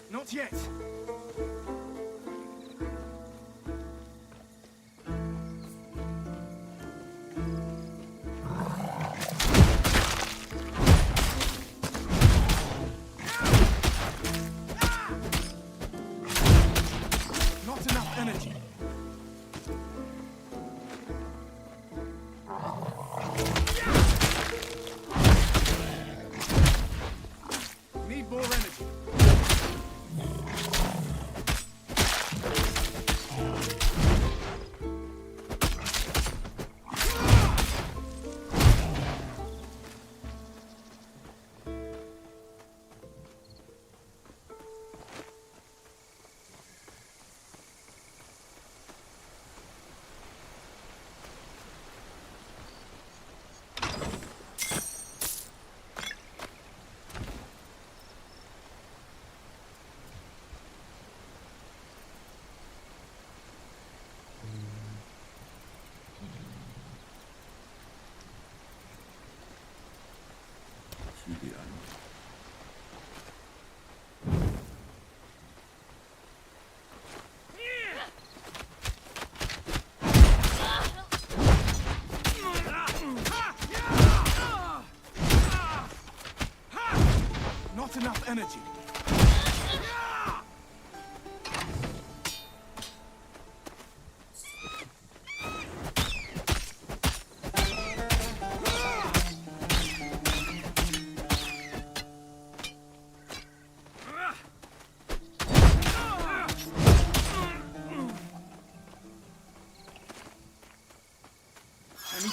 Not yet. Not enough energy. Need more energy.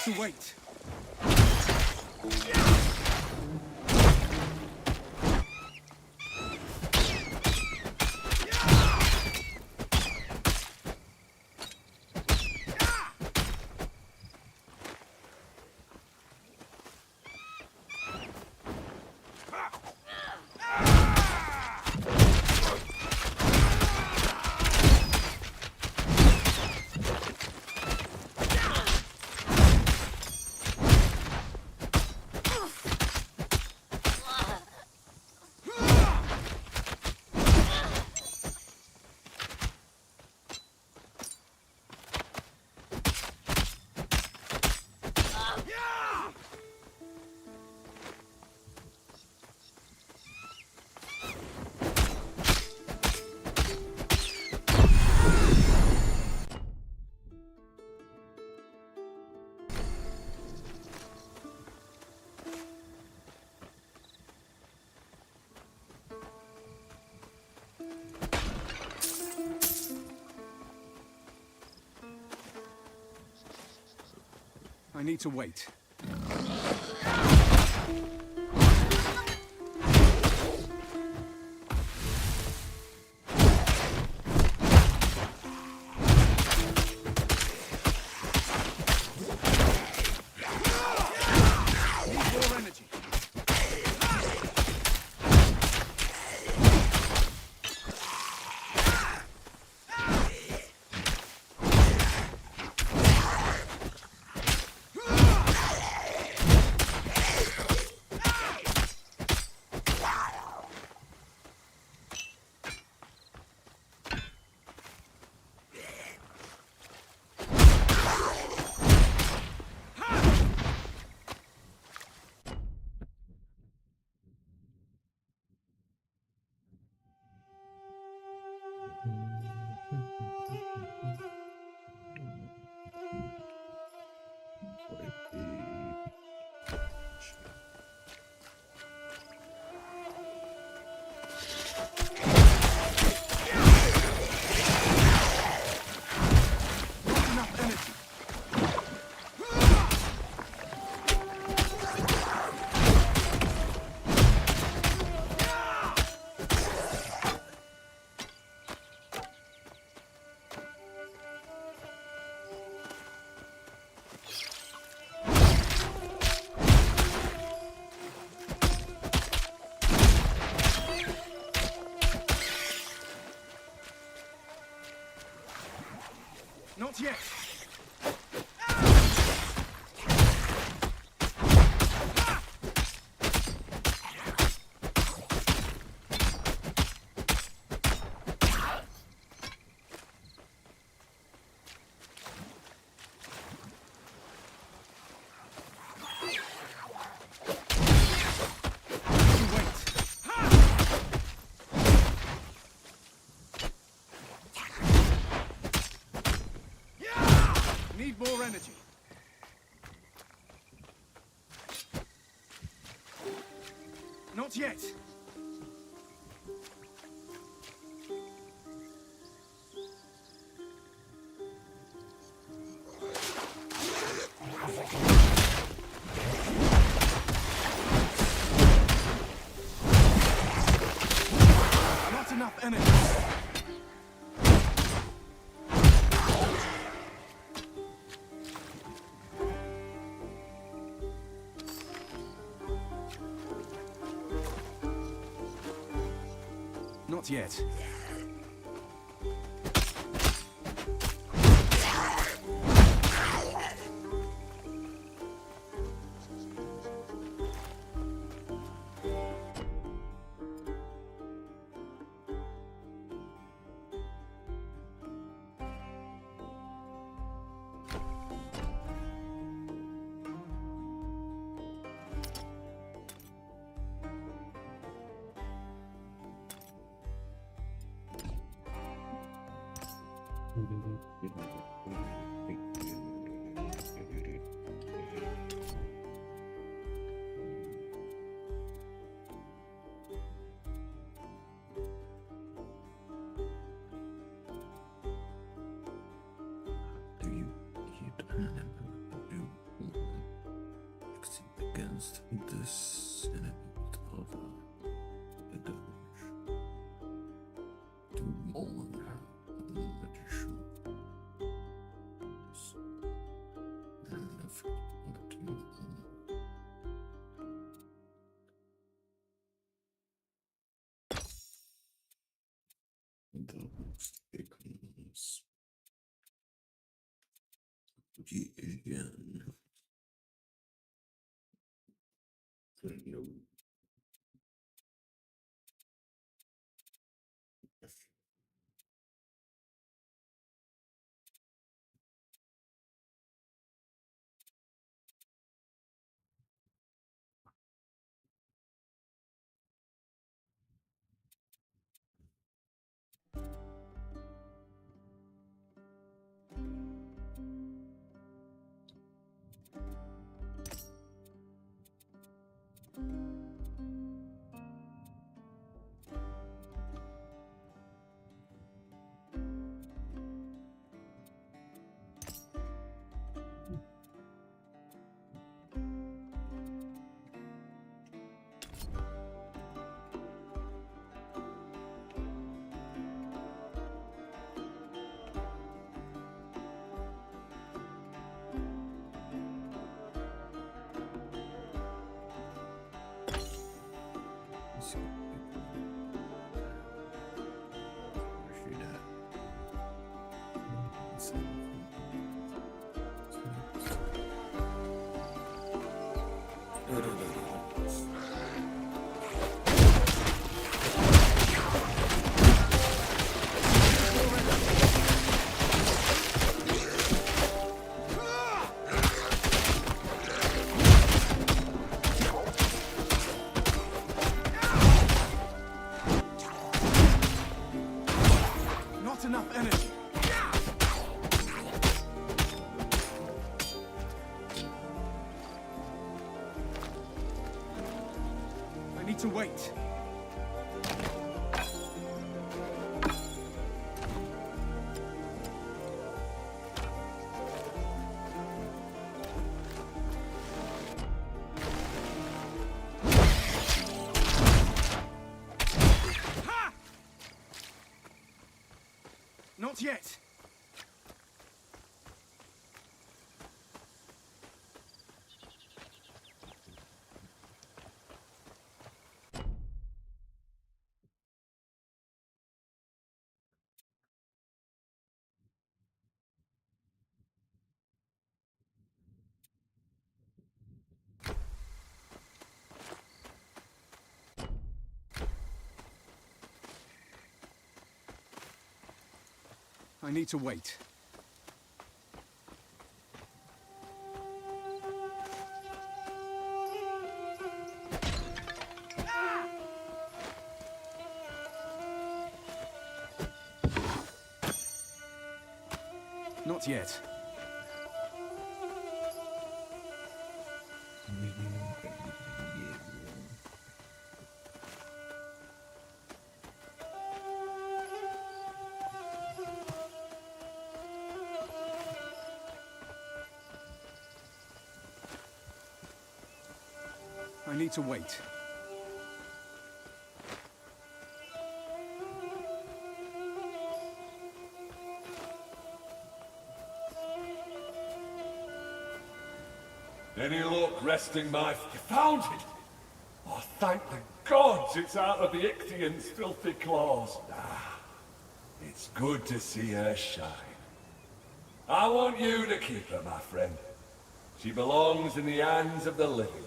to wait. I need to wait. Not yet. Need more energy. Not yet. Not enough energy. Not yet. Do you remember what to do? against this enemy of a doge. To mourn the magician. And of those becomes again. No. Not enough energy. I need to wait. Not yet. I need to wait. Not yet. I need to wait. Any luck resting my... You found it! Oh, thank the gods it's out of the Ictian's filthy claws. Ah, it's good to see her shine. I want you to keep her, my friend. She belongs in the hands of the living.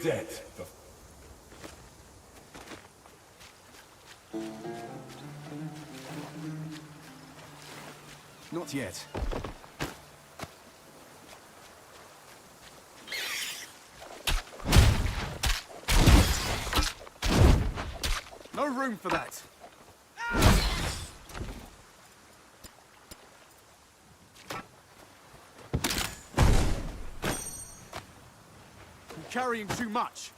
dead. Not yet. No room for that. You're carrying too much.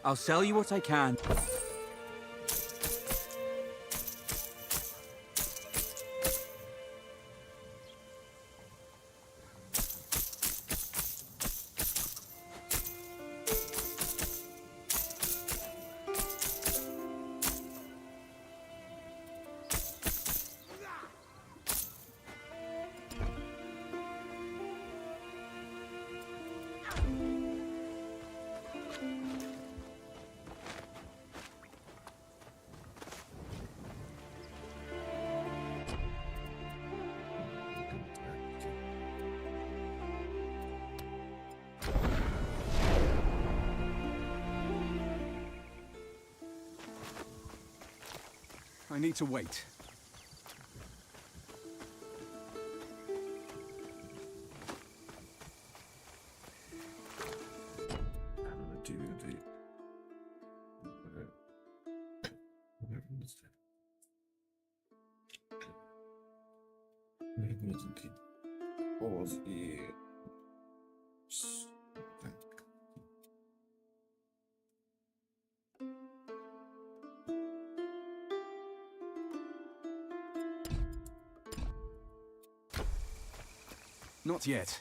I'll sell you what I can. I need to wait. Not yet.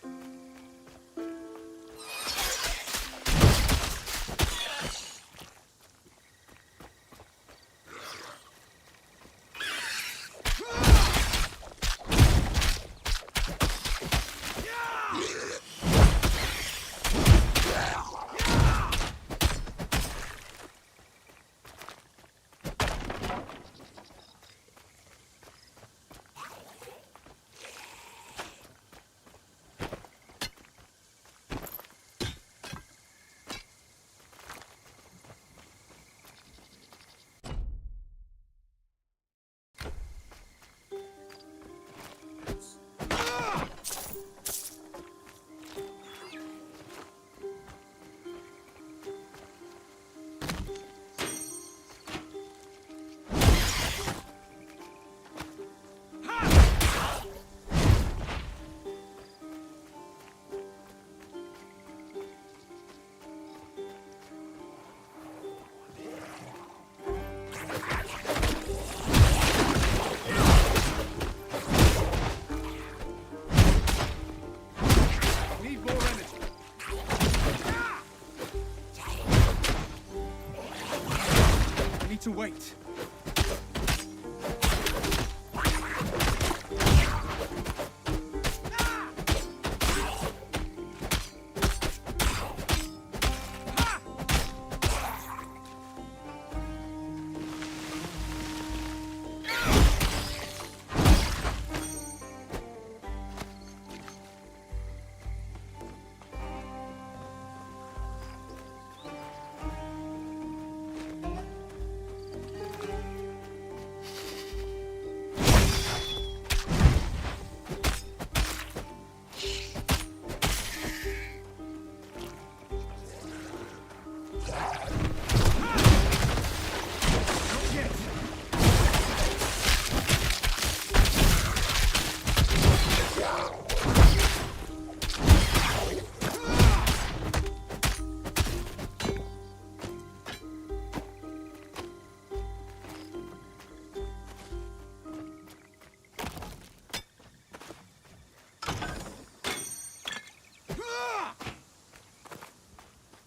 To wait.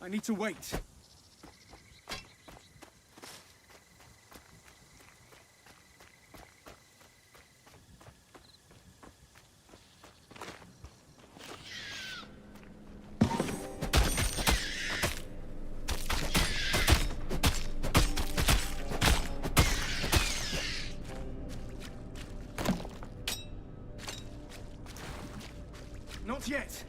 I need to wait. Not yet.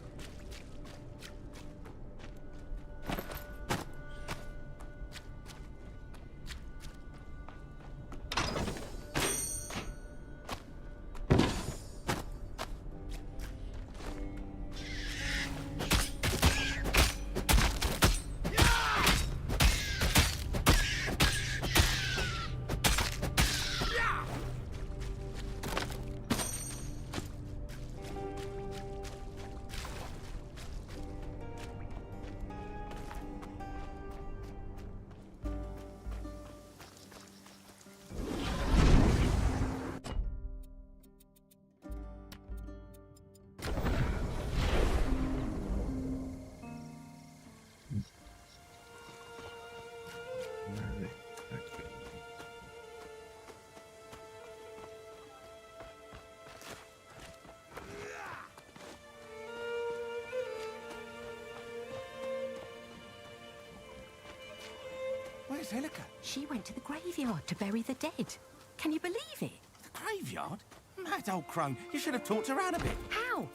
Where's Helica? She went to the graveyard to bury the dead. Can you believe it? The graveyard? Mad old crone. You should have talked her out a bit. How?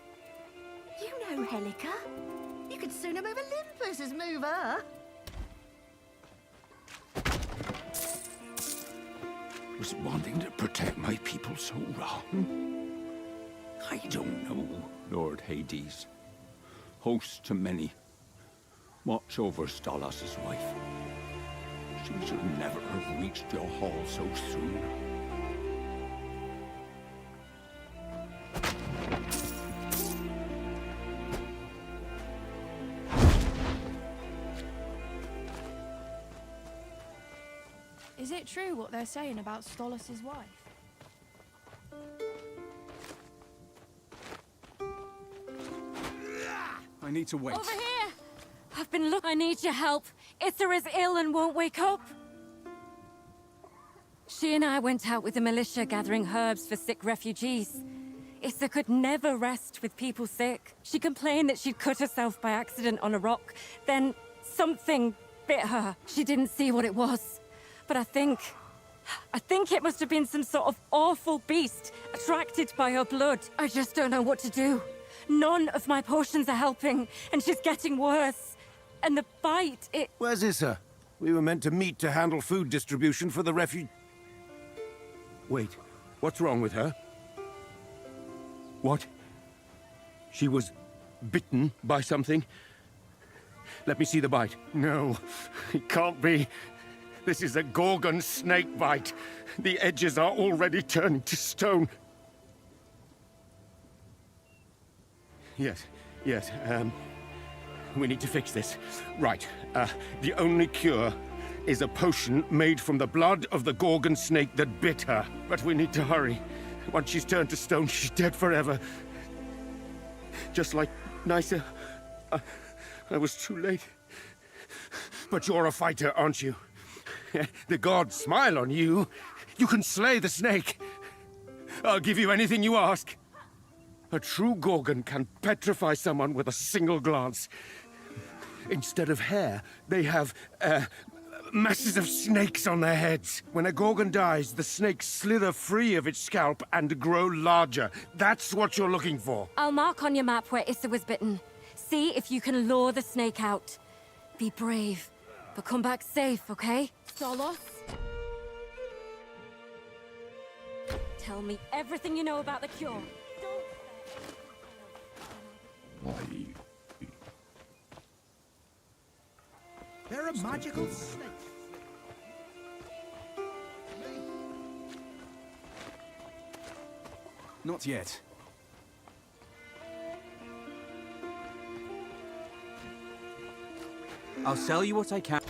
You know Helica. You could sooner move Olympus as move her. Was wanting to protect my people so wrong? I don't know, Lord Hades. Host to many. Watch over Stolas' wife. She should never have reached your hall so soon. Is it true what they're saying about Stolas' wife? I need to wait. Over here! I've been I need your help. Ither is ill and won't wake up. She and I went out with the militia gathering herbs for sick refugees. Ither could never rest with people sick. She complained that she'd cut herself by accident on a rock. Then something bit her. She didn't see what it was. But I think it must have been some sort of awful beast attracted by her blood. I just don't know what to do. None of my potions are helping, and she's getting worse. And the bite, it... Where's Issa? We were meant to meet to handle food distribution for the refuge... Wait, what's wrong with her? What? She was bitten by something? Let me see the bite. No, it can't be. This is a Gorgon snake bite. The edges are already turning to stone. Yes, we need to fix this. Right, the only cure is a potion made from the blood of the Gorgon snake that bit her. But we need to hurry. Once she's turned to stone, she's dead forever. Just like Nysa. I was too late. But you're a fighter, aren't you? The gods smile on you. You can slay the snake. I'll give you anything you ask. A true Gorgon can petrify someone with a single glance. Instead of hair, they have, masses of snakes on their heads. When a Gorgon dies, the snakes slither free of its scalp and grow larger. That's what you're looking for. I'll mark on your map where Issa was bitten. See if you can lure the snake out. Be brave, but come back safe, okay? Stolos? Tell me everything you know about the cure. They're a magical snake. Not yet. I'll sell you what I can.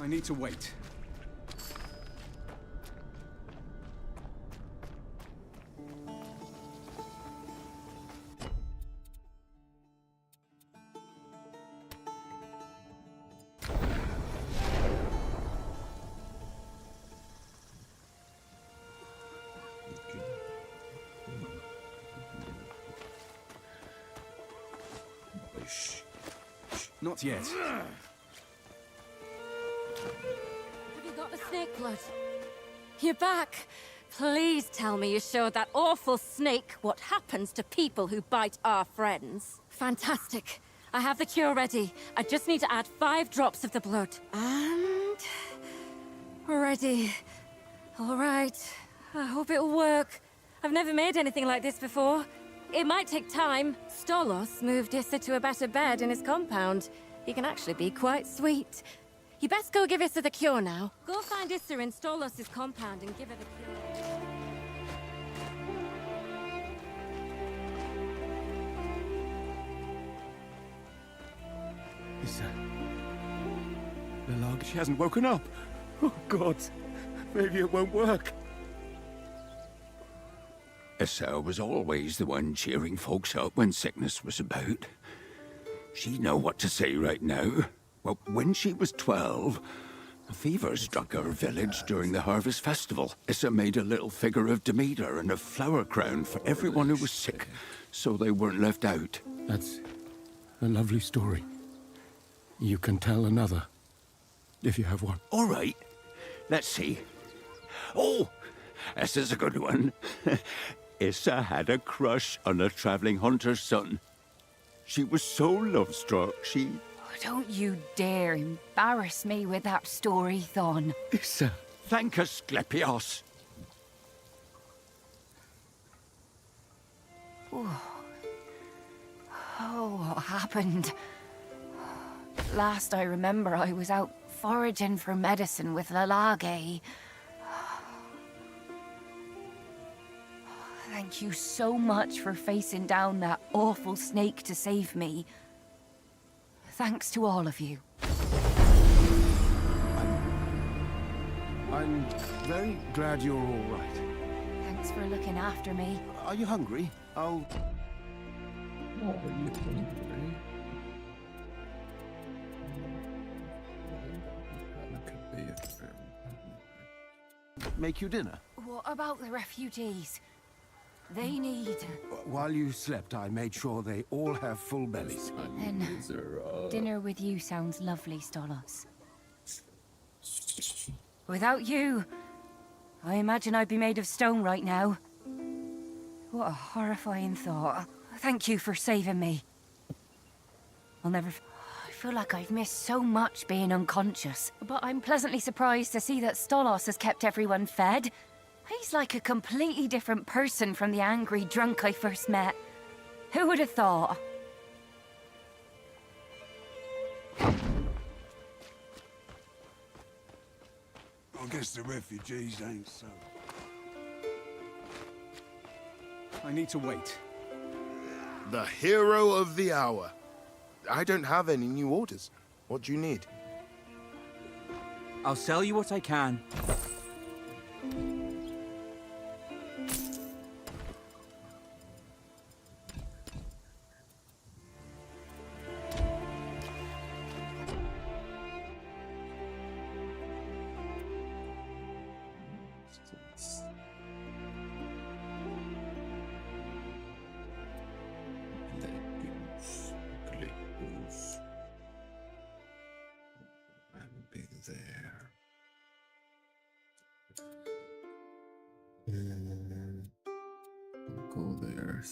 I need to wait. Not yet. Have you got the snake blood? You're back. Please tell me you showed that awful snake what happens to people who bite our friends. Fantastic. I have the cure ready. I just need to add 5 drops of the blood. And... ready. All right. I hope it'll work. I've never made anything like this before. It might take time. Stolos moved Issa to a better bed in his compound. He can actually be quite sweet. You best go give Issa the cure now. Go find Issa in Stolos' compound and give her the cure. Issa. Lalag, she hasn't woken up. Oh, God. Maybe it won't work. Issa was always the one cheering folks up when sickness was about. She'd know what to say right now. Well, when she was 12, a fever struck our village during the harvest festival. Issa made a little figure of Demeter and a flower crown for everyone who was sick, so they weren't left out. That's a lovely story. You can tell another, if you have one. All right. Let's see. Oh, this is a good one. Issa had a crush on a traveling hunter's son. She was so love-struck, she... Oh, don't you dare embarrass me with that story, Thon. Issa, thank Asclepios. Oh, what happened? Last I remember, I was out foraging for medicine with Lalage. Thank you so much for facing down that awful snake to save me. Thanks to all of you. I'm very glad you're all right. Thanks for looking after me. Are you hungry? I'll... make you dinner. What about the refugees? They need... While you slept, I made sure they all have full bellies. Then dinner with you sounds lovely, Stolos. Without you, I imagine I'd be made of stone right now. What a horrifying thought. Thank you for saving me. I'll never... I feel like I've missed so much being unconscious, but I'm pleasantly surprised to see that Stolos has kept everyone fed. He's like a completely different person from the angry drunk I first met. Who would have thought? I guess the refugees ain't so. I need to wait. The hero of the hour. I don't have any new orders. What do you need? I'll sell you what I can. Go there.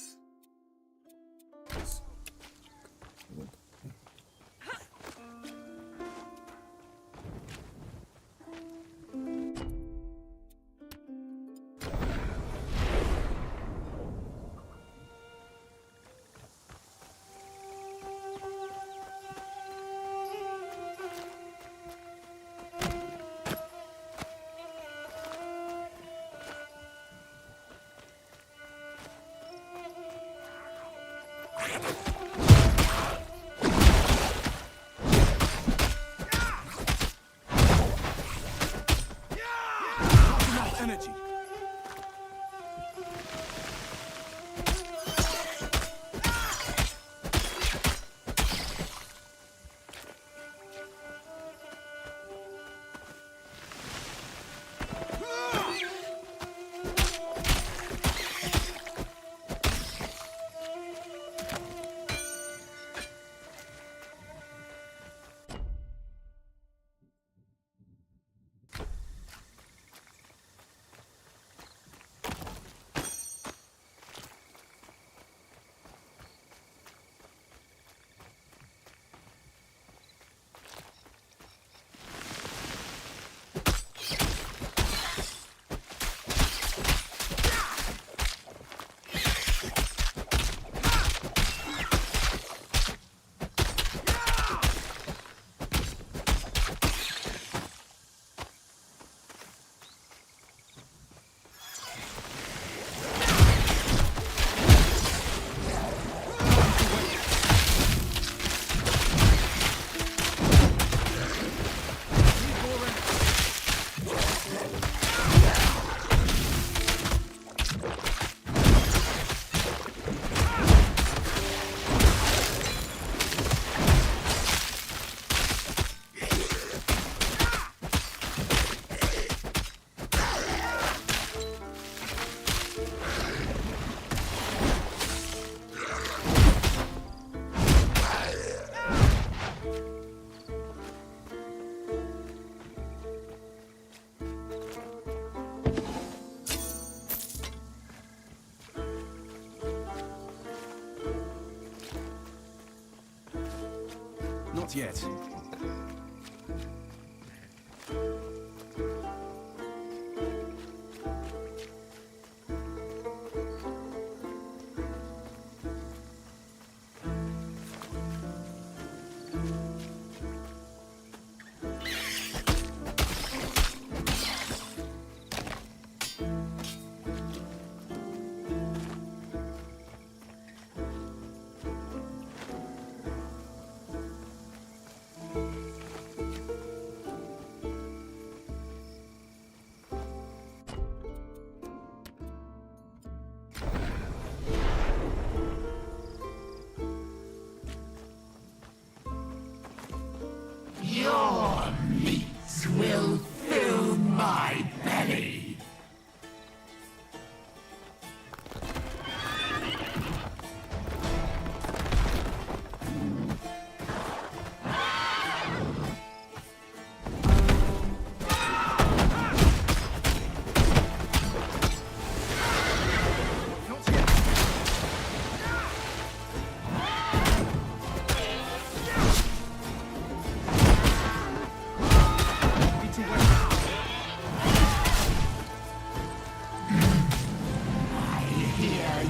Not yet. Your meat will fill my belly.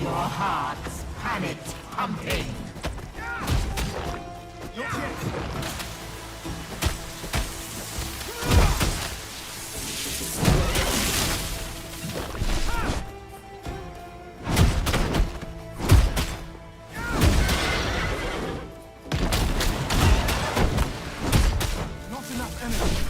Your heart's panicked pumping. Not enough energy.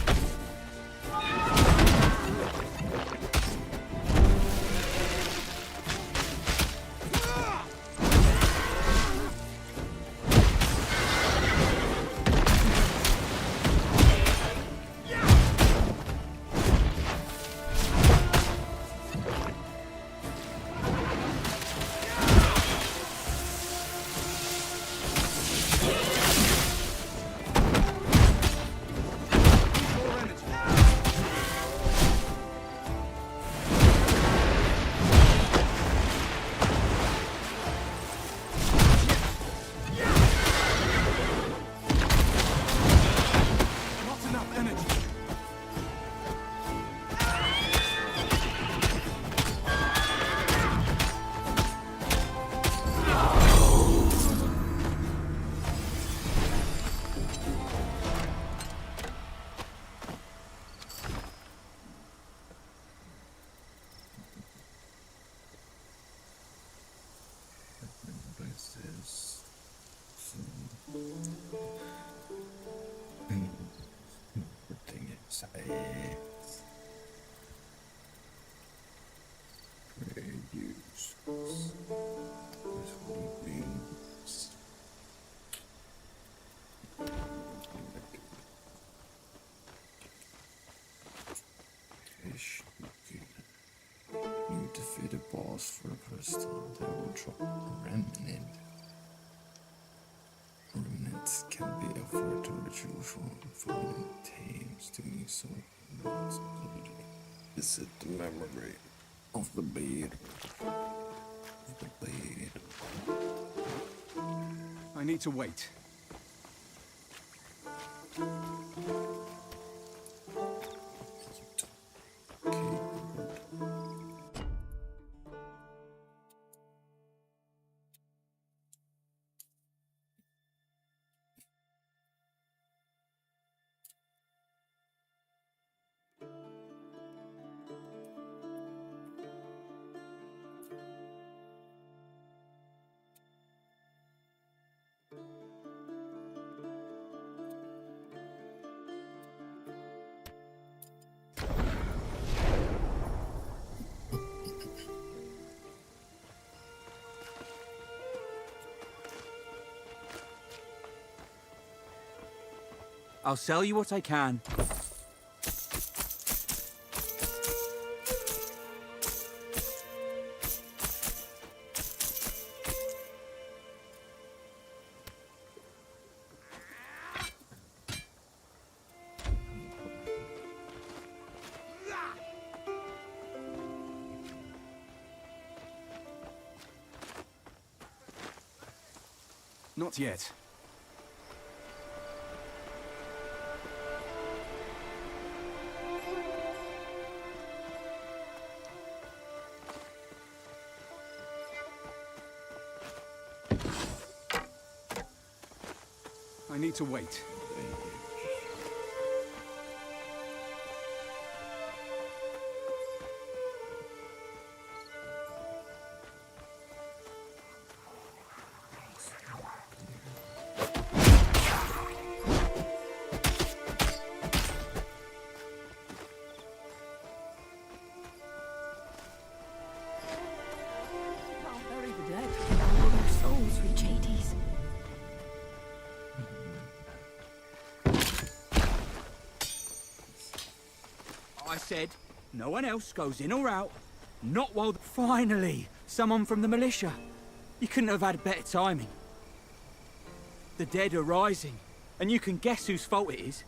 You defeat a boss for the first time, they will drop a remnant. Remnants can be a fertile ritual for tames doing so. Is it the memory of the blade? I need to wait. I'll sell you what I can. Not yet. I need to wait. Bury the dead. All their souls reach Hades. I said, no one else goes in or out. Not while... Finally! Someone from the militia. You couldn't have had better timing. The dead are rising. And you can guess whose fault it is.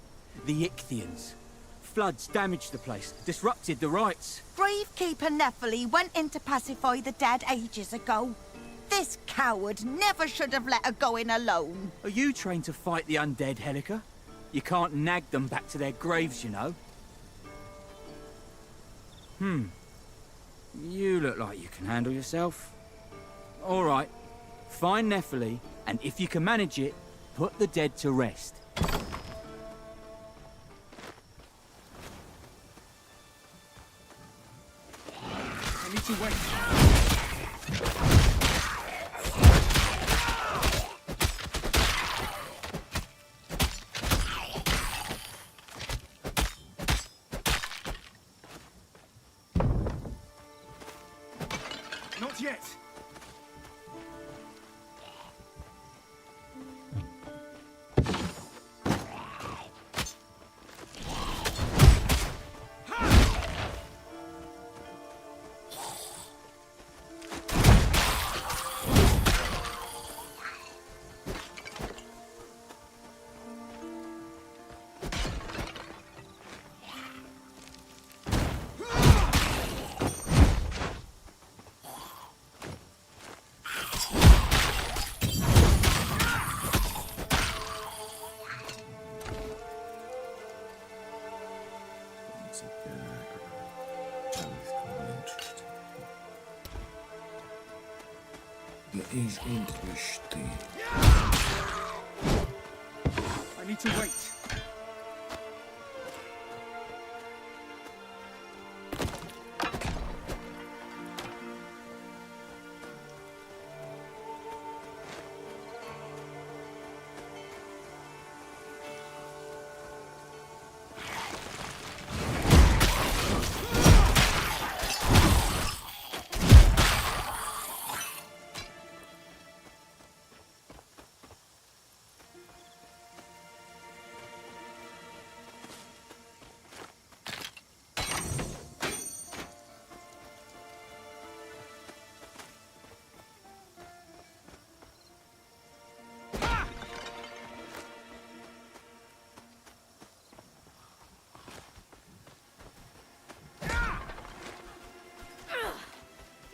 The Ichthians. Floods damaged the place, disrupted the rites. Gravekeeper Nephili went in to pacify the dead ages ago. This coward never should have let her go in alone. Are you trained to fight the undead, Helica? You can't nag them back to their graves, you know. You look like you can handle yourself. All right. Find Nephili, and if you can manage it, put the dead to rest. I need to wait. Not yet. Is interesting. I need to wait.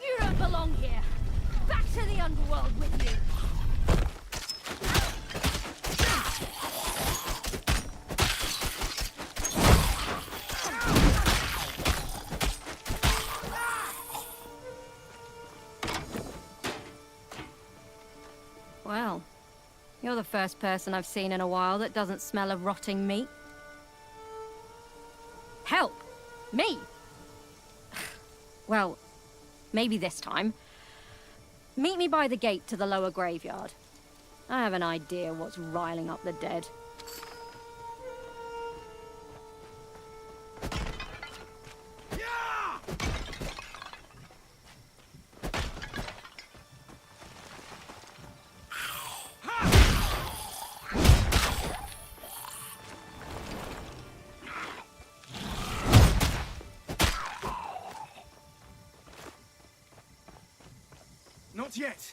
You don't belong here. Back to the underworld with you. Well, you're the first person I've seen in a while that doesn't smell of rotting meat. Help! Me! Well, maybe this time. Meet me by the gate to the lower graveyard. I have an idea what's riling up the dead. Not yet.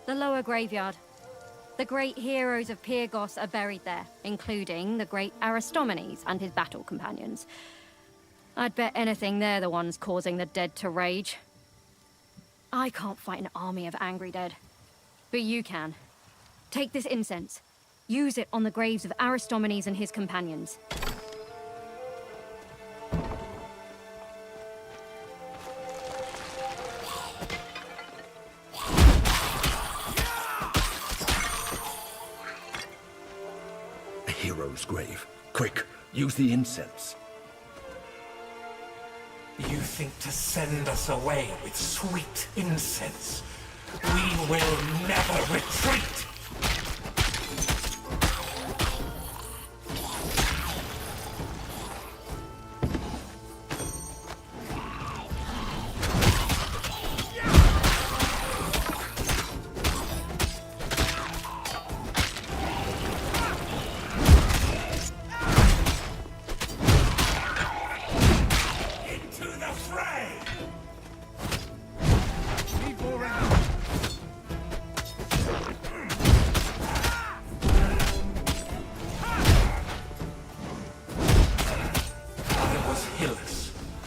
The lower graveyard. The great heroes of Pyrgos are buried there, including the great Aristomenes and his battle companions. I'd bet anything they're the ones causing the dead to rage. I can't fight an army of angry dead. But you can. Take this incense. Use it on the graves of Aristomenes and his companions. A hero's grave. Quick, use the incense. You think to send us away with sweet incense? We will never retreat!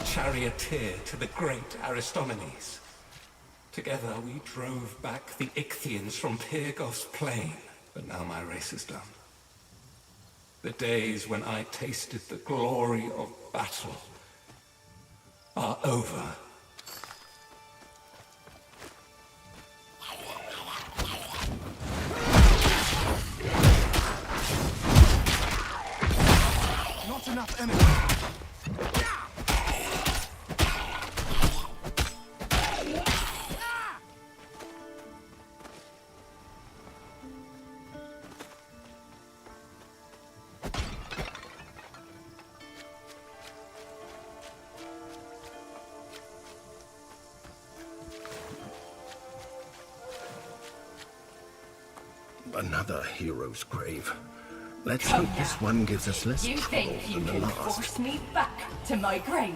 Charioteer to the great Aristomenes. Together we drove back the Ichthians from Pyrgos plain, but now my race is done. The days when I tasted the glory of battle are over. Not enough energy. Another hero's grave. Let's hope this one gives us less You trouble think you than the can last. force me back to my grave?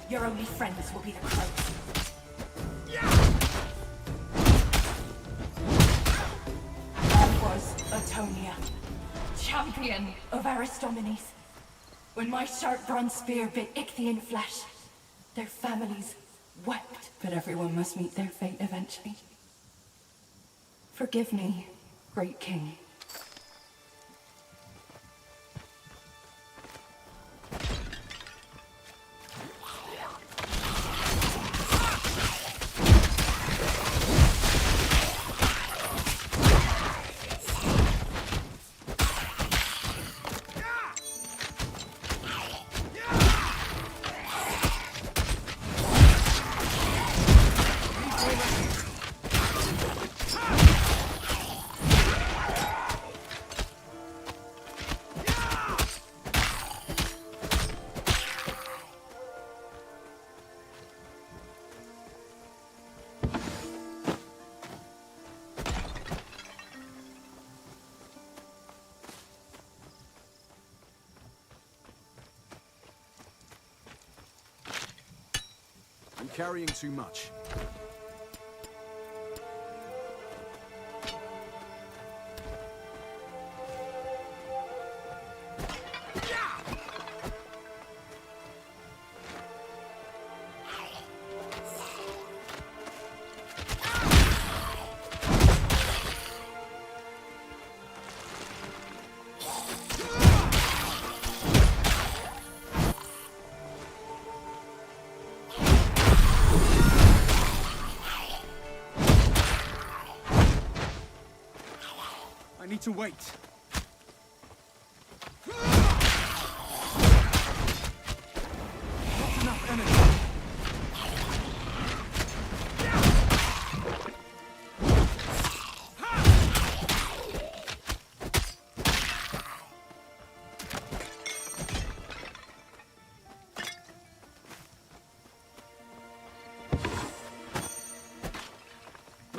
Your only friends will be the crows. I was Atonia, champion of Aristomenes. When my sharp bronze spear bit Ichthian flesh, their families wept, but everyone must meet their fate eventually. Forgive me, great king. I'm carrying too much. I need to wait. Not enough energy.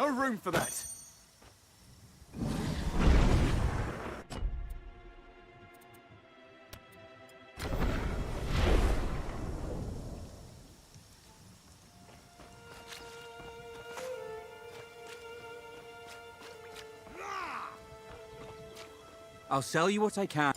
no room for that. I'll sell you what I can.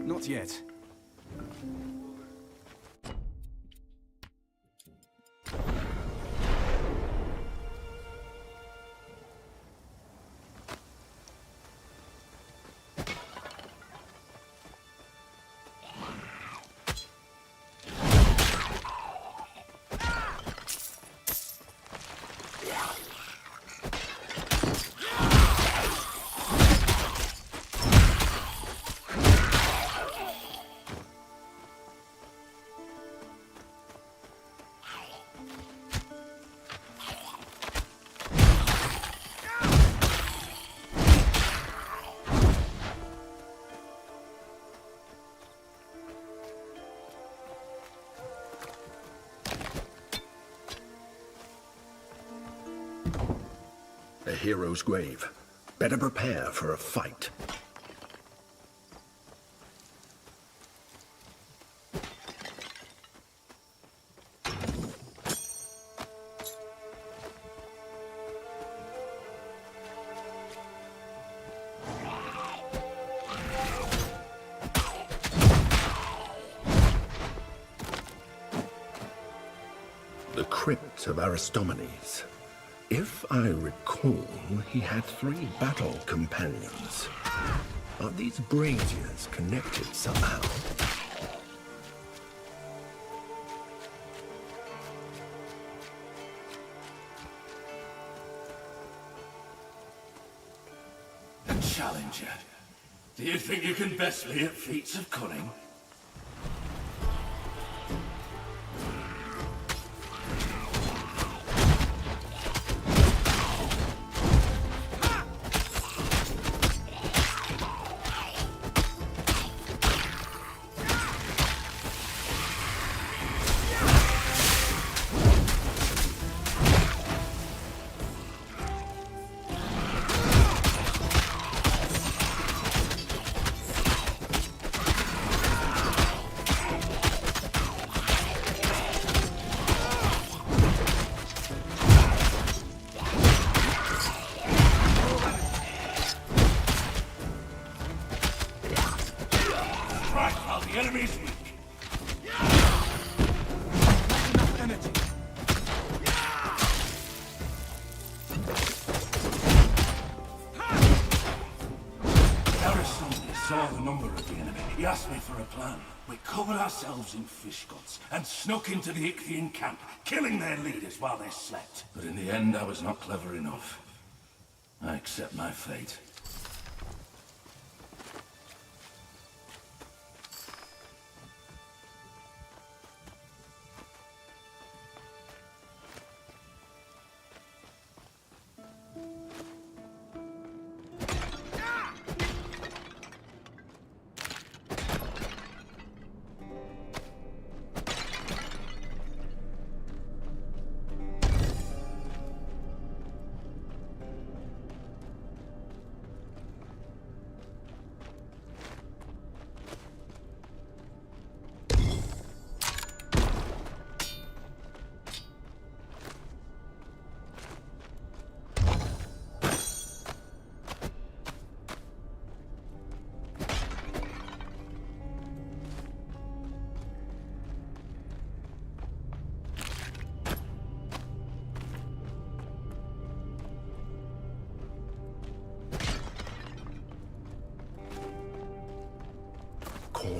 Not yet. A hero's grave. Better prepare for a fight. The crypt of Aristomenes. If I recall, he had 3 battle companions. Are these braziers connected somehow? A challenger. Do you think you can best me at feats of cunning? He asked me for a plan. We covered ourselves in fish guts and snuck into the Ichthian camp, killing their leaders while they slept. But in the end, I was not clever enough. I accept my fate.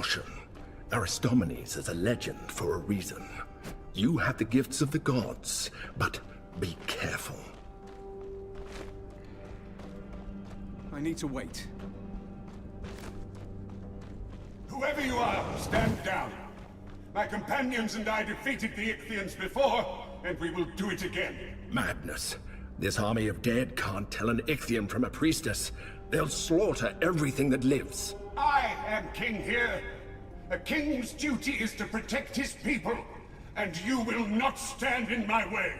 caution. Aristomenes is a legend for a reason. You have the gifts of the gods, but be careful. I need to wait. Whoever you are, stand down. My companions and I defeated the Ichthians before, and we will do it again. Madness. This army of dead can't tell an Ichthian from a priestess. They'll slaughter everything that lives. I am king here. A king's duty is to protect his people, and you will not stand in my way.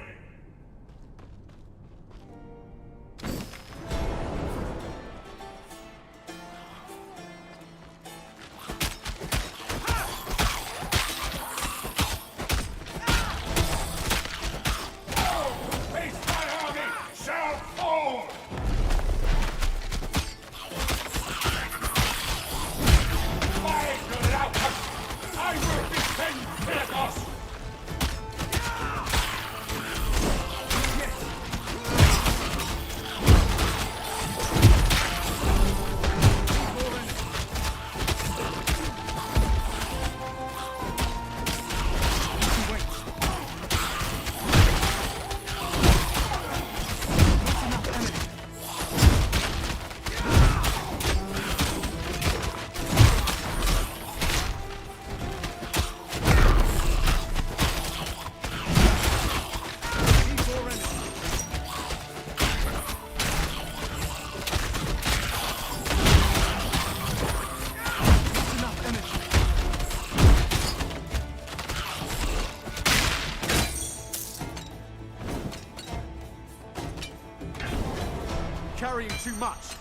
Carrying too much.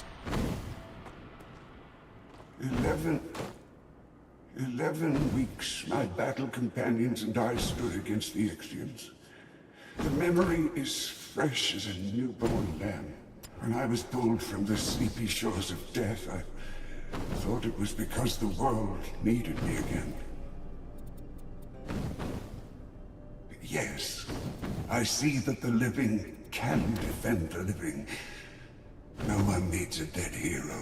11 weeks, my battle companions and I stood against the Ichthians. The memory is fresh as a newborn lamb. When I was pulled from the sleepy shores of death, I thought it was because the world needed me again. Yes, I see that the living can defend the living. No one needs a dead hero.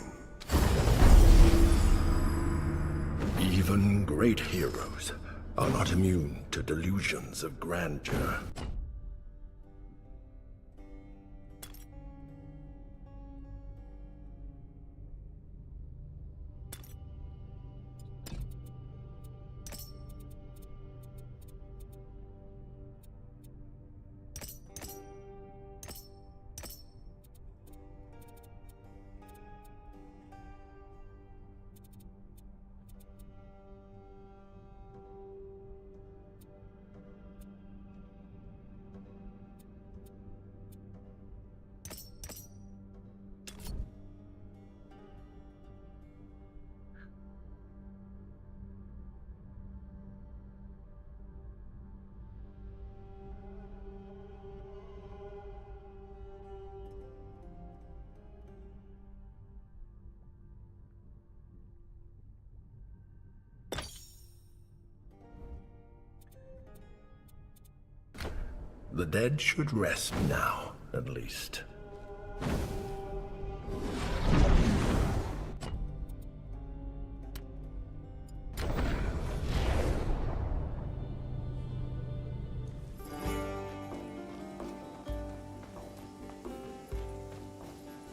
Even great heroes are not immune to delusions of grandeur. The dead should rest now, at least.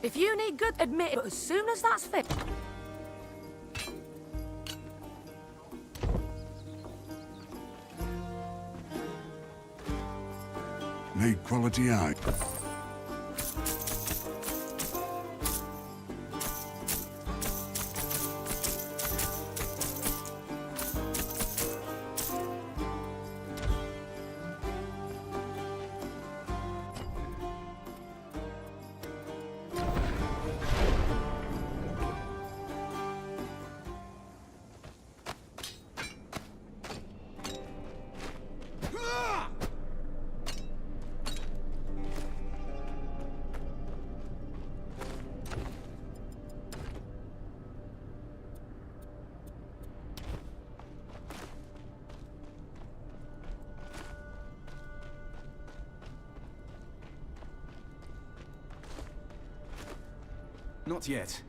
If you need good, admit it, but as soon as that's fit. Made quality art. Not yet.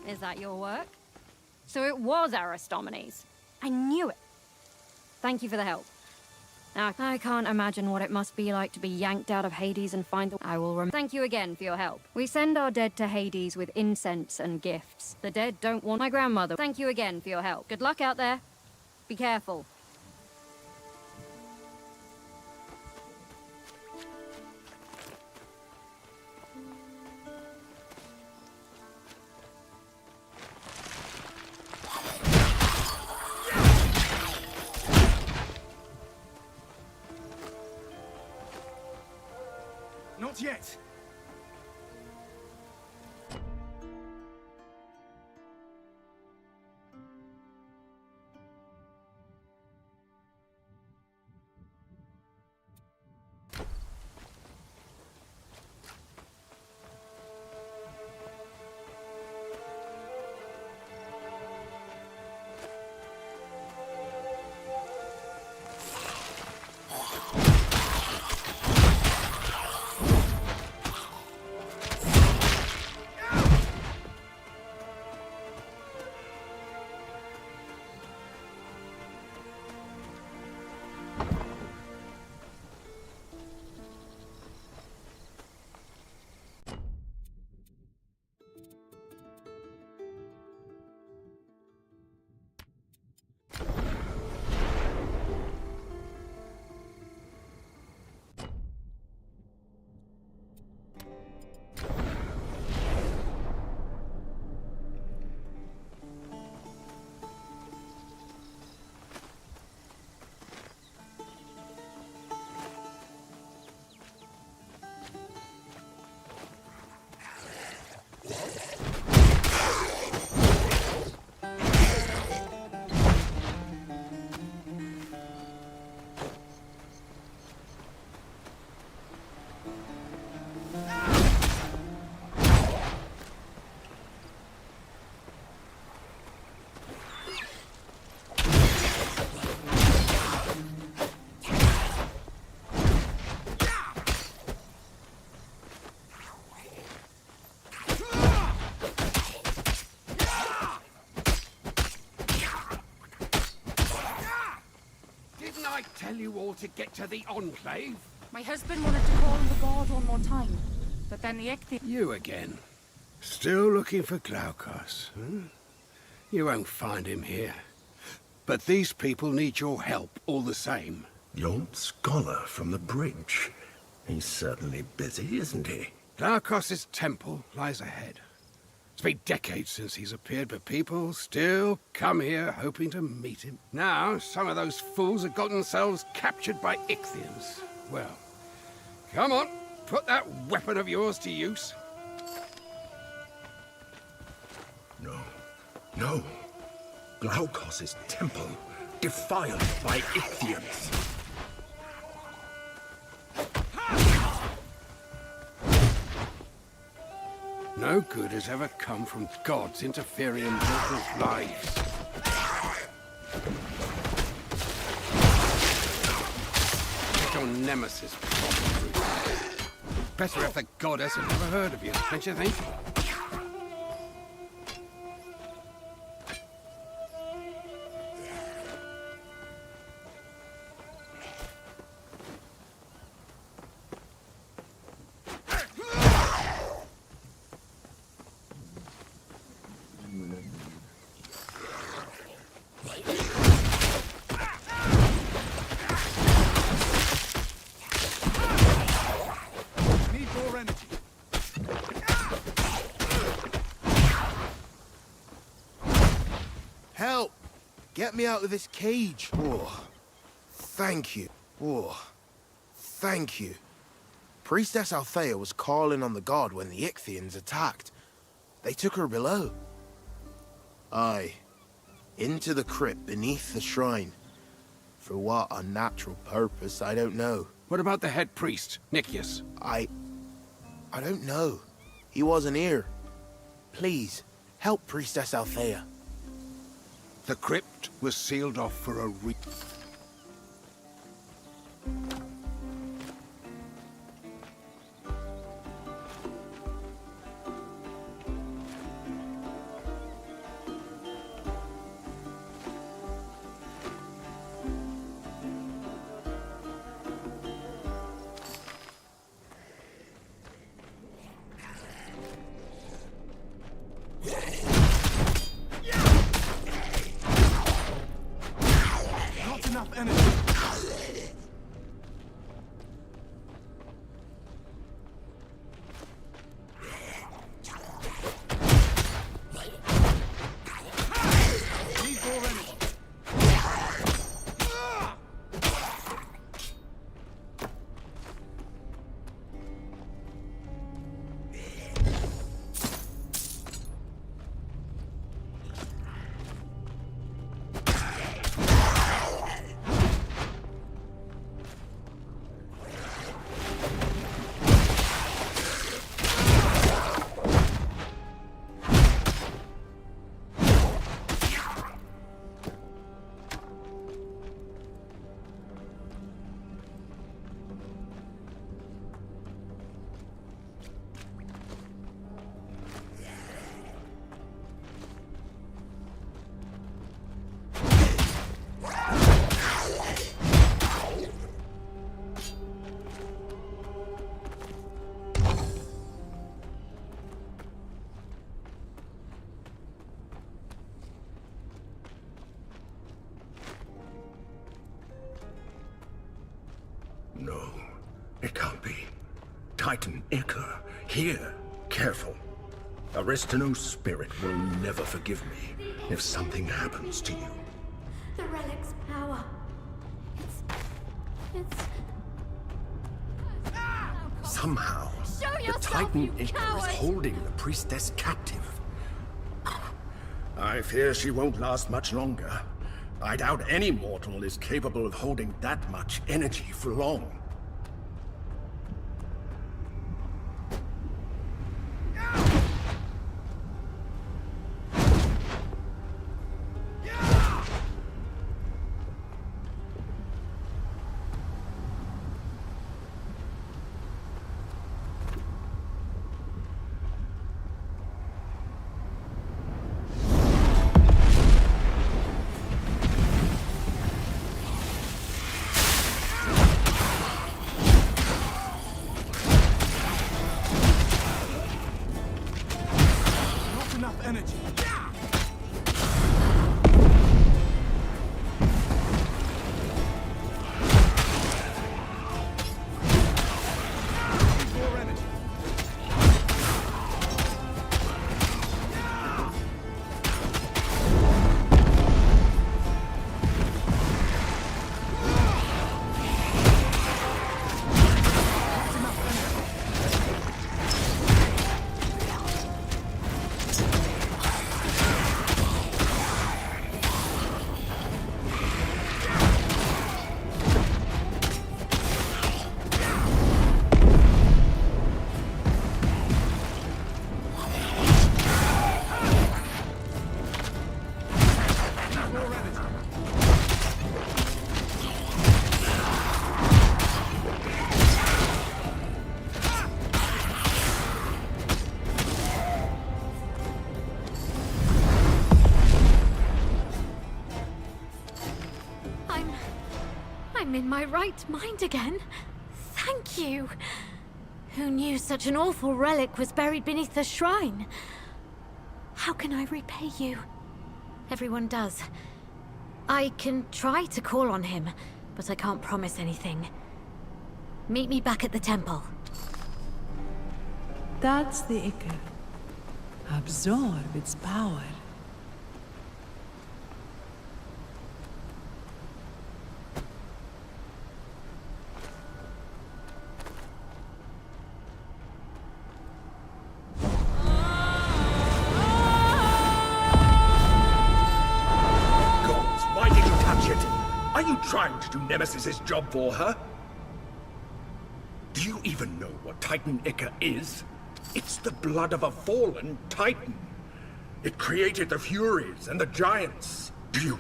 Is that your work? So it was Aristomenes. I knew it. Thank you for the help. Now, I can't imagine what it must be like to be yanked out of Hades and find the... I will thank you again for your help. We send our dead to Hades with incense and gifts. The dead don't want my grandmother. Thank you again for your help. Good luck out there. Be careful. Not yet. I tell you all to get to the Enclave? My husband wanted to call on the god one more time, but then the Ichthyr... You again. Still looking for Glaukos, huh? You won't find him here. But these people need your help all the same. The old scholar from the bridge. He's certainly busy, isn't he? Glaukos' temple lies ahead. It's been decades since he's appeared, but people still come here hoping to meet him. Now, some of those fools have got themselves captured by Ichthyans. Well, come on, put that weapon of yours to use. No. Glaukos' temple, defiled by Ichthyans. No good has ever come from gods interfering in mortals' lives. Get your nemesis properly. Better if the goddess had never heard of you, don't you think? Help! Get me out of this cage. Oh, thank you. Oh, thank you. Priestess Althea was calling on the god when the Ichthyans attacked. They took her below. Aye, into the crypt beneath the shrine. For what unnatural purpose, I don't know. What about the head priest, Nicias? I don't know. He wasn't here. Please, help Priestess Althea. The crypt was sealed off for a Titan Ichor, here. Careful. Aristino's spirit will never forgive me if something happens to you. The relic's power. It's... Somehow, Show the yourself, Titan you Ichor coward! is holding the priestess captive. I fear she won't last much longer. I doubt any mortal is capable of holding that much energy for long. Not enough energy. More energy. I'm in my right mind again. Thank you. Who knew such an awful relic was buried beneath the shrine? How can I repay you? Everyone does. I can try to call on him, but I can't promise anything. Meet me back at the temple. That's the Ichor. Absorb its power. Gods, why did you touch it? Are you trying to do Nemesis's job for her? Do you even know what Titan Ichor is? It's the blood of a fallen Titan. It created the Furies and the Giants. Do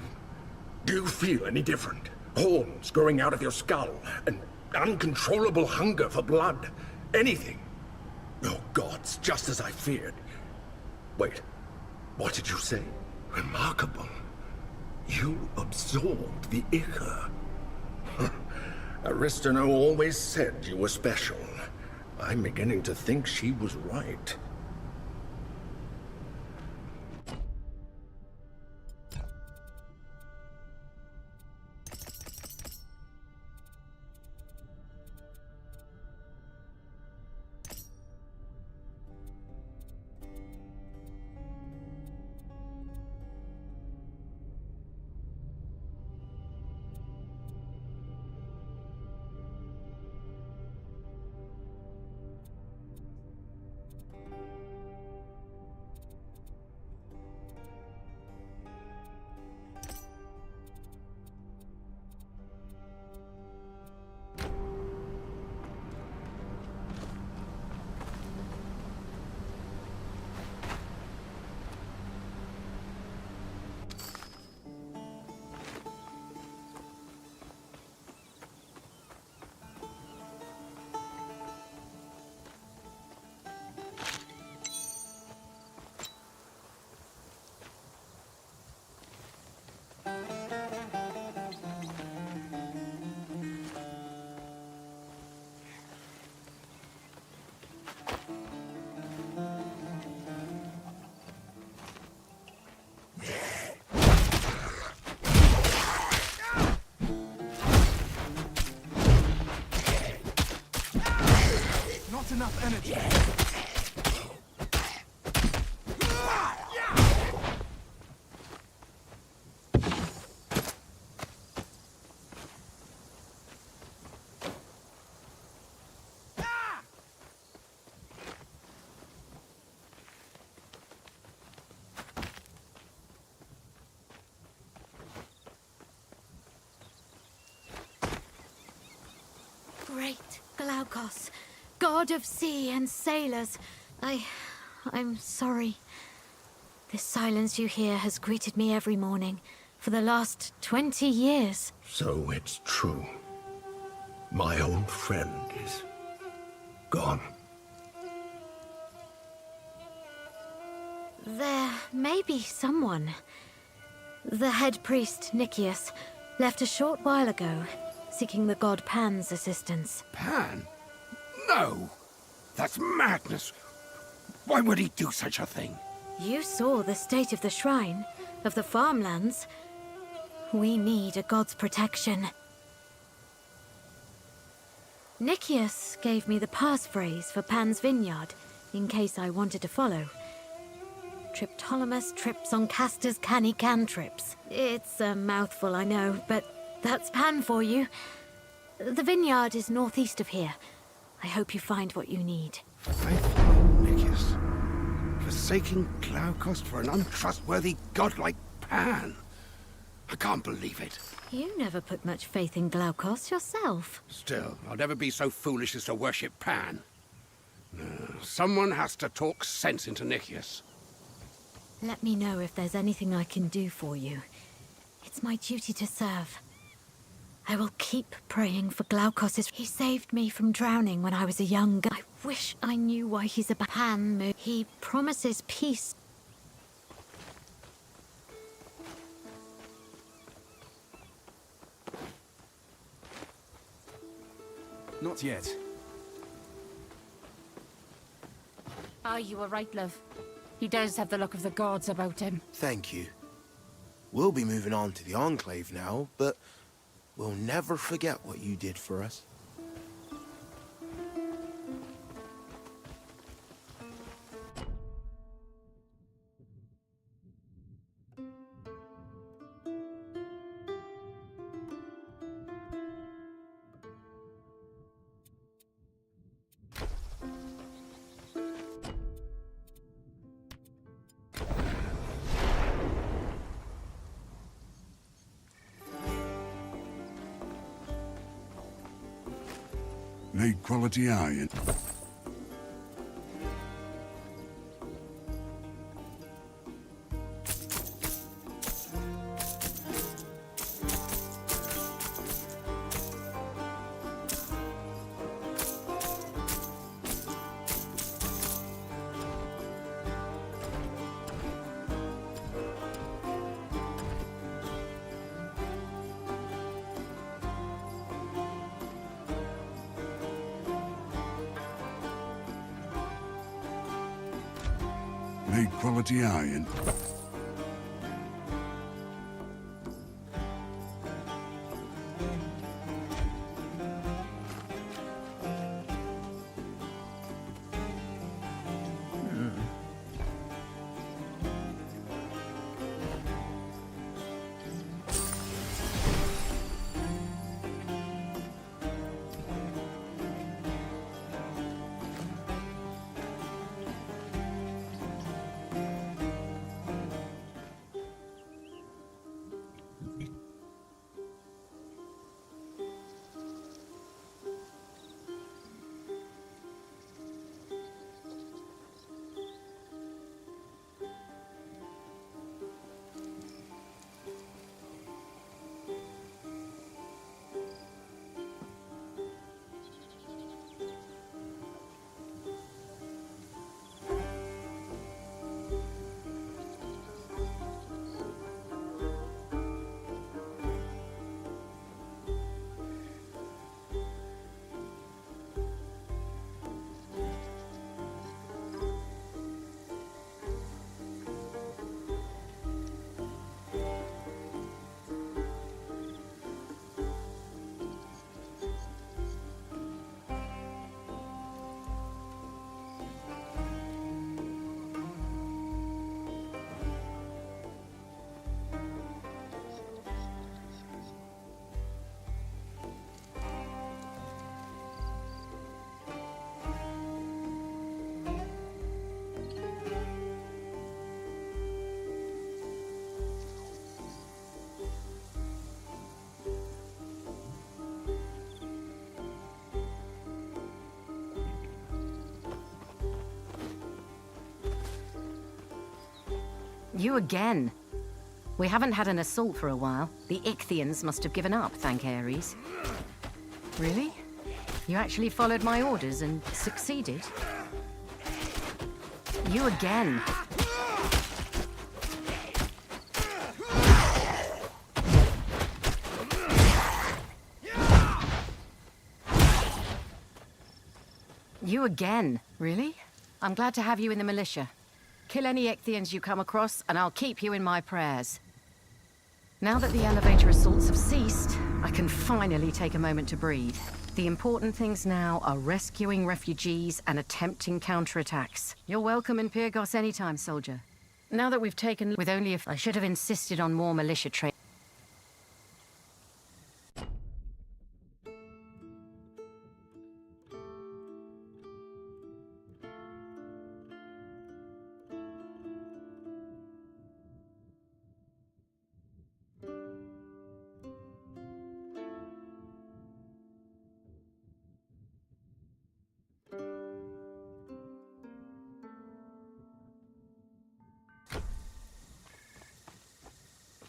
you feel any different? Horns growing out of your skull, an uncontrollable hunger for blood. Anything. Oh gods, just as I feared. Wait, what did you say? Remarkable. You absorbed the Ichor. Aristino always said you were special. I'm beginning to think she was right. energy. Great Glaukos, god of sea and sailors. I'm sorry. This silence you hear has greeted me every morning for the last 20 years. So it's true. My old friend is gone. There may be someone. The head priest, Nicias, left a short while ago, seeking the god Pan's assistance. Pan? No! That's madness! Why would he do such a thing? You saw the state of the shrine, of the farmlands. We need a god's protection. Nicias gave me the passphrase for Pan's vineyard, in case I wanted to follow. Triptolemus trips on Castor's canny cantrips. It's a mouthful, I know, but that's Pan for you. The vineyard is northeast of here. I hope you find what you need. Faithful Nicias. Forsaking Glaukos for an untrustworthy god like Pan. I can't believe it. You never put much faith in Glaukos yourself. Still, I'll never be so foolish as to worship Pan. No, someone has to talk sense into Nicias. Let me know if there's anything I can do for you. It's my duty to serve. I will keep praying for Glaukos. He saved me from drowning when I was a young girl. I wish I knew why he's a Pan. He promises peace. Not yet. Ah, you were right, love. He does have the look of the gods about him. Thank you. We'll be moving on to the Enclave now, but we'll never forget what you did for us. Made quality iron. Made quality iron. You again. We haven't had an assault for a while. The Ichthians must have given up, thank Ares. Really? You actually followed my orders and succeeded? You again. You again. Really? I'm glad to have you in the militia. Kill any Ichthians you come across, and I'll keep you in my prayers. Now that the elevator assaults have ceased, I can finally take a moment to breathe. The important things now are rescuing refugees and attempting counterattacks. You're welcome in Pyrgos anytime, soldier. Now that we've taken with only if I should have insisted on more militia training.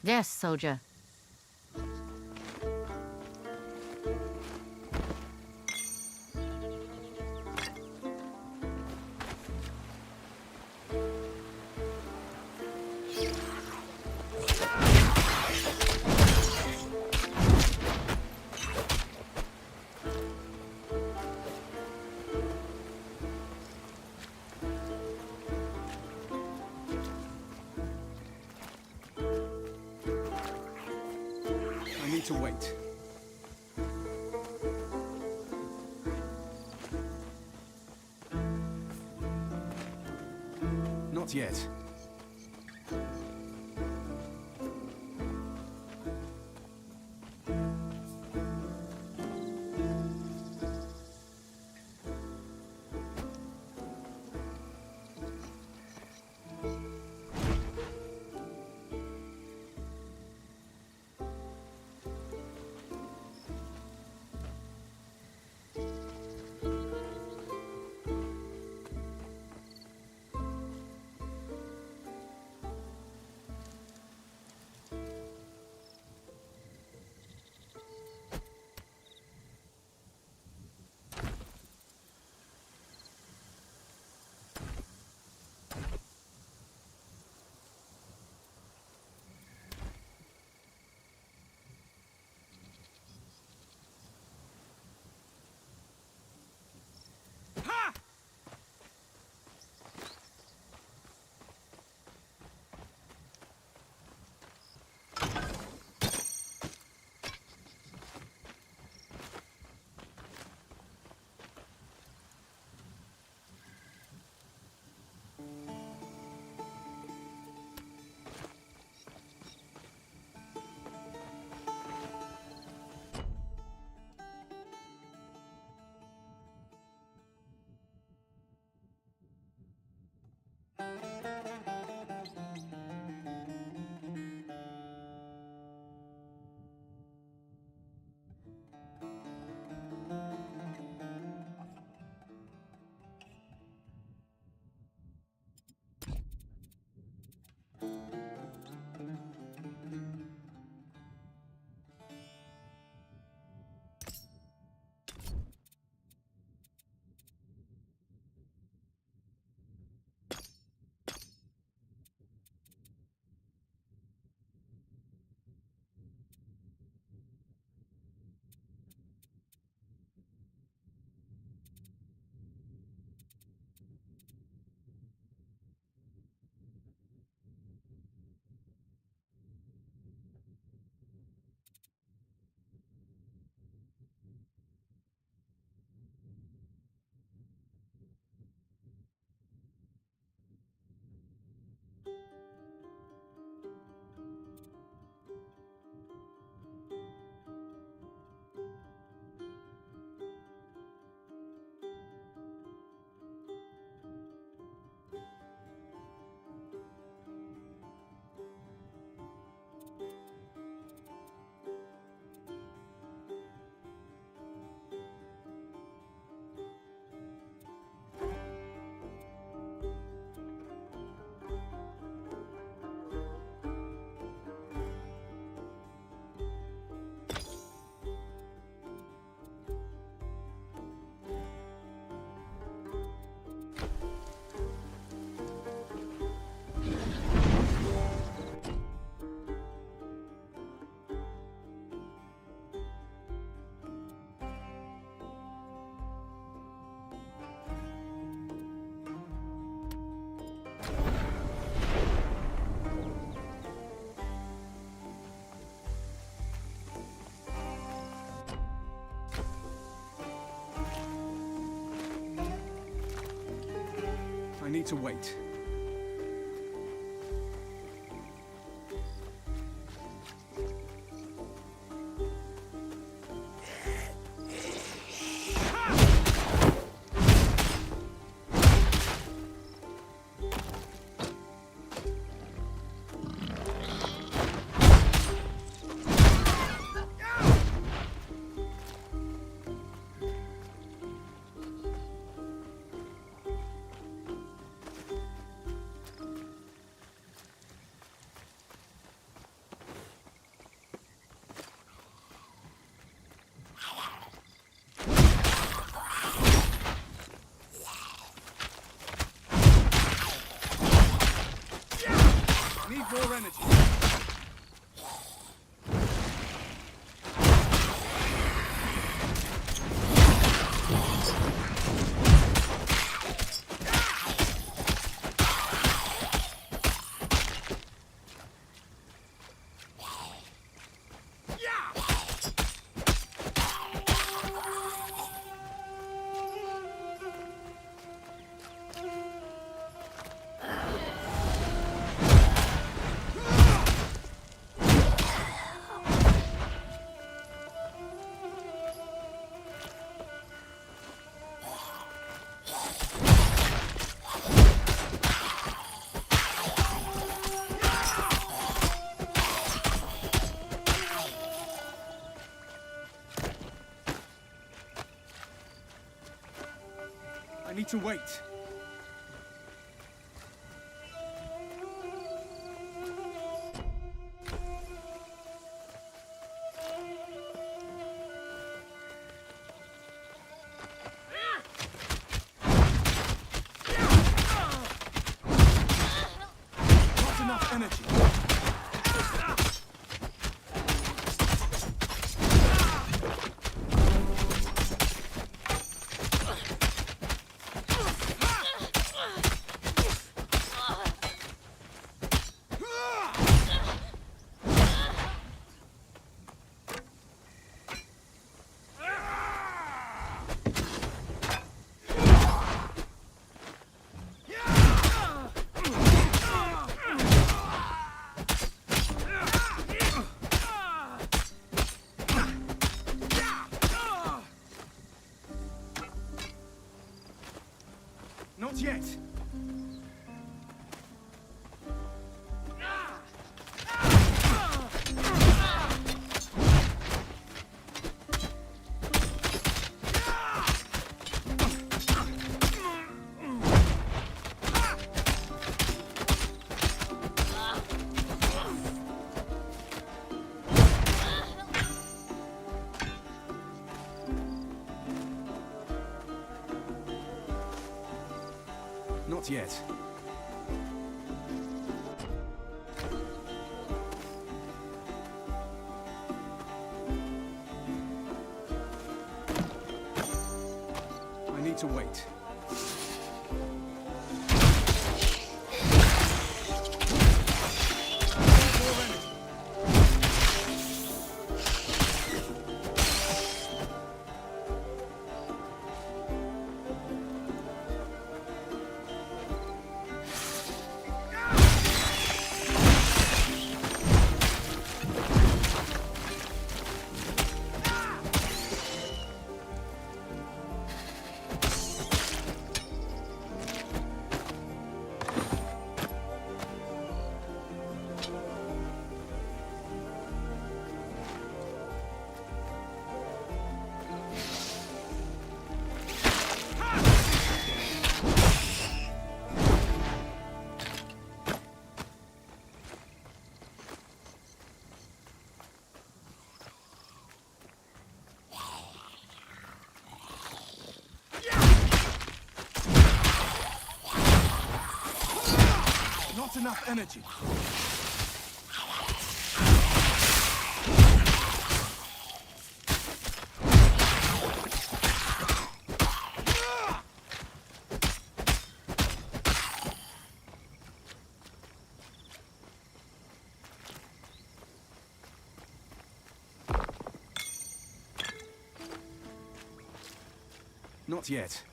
Yes, soldier. I need to wait. Not yet. need to wait. Need more energy. I need to wait. Not enough energy. Not yet. Not yet. I need to wait. Not enough energy. Not yet.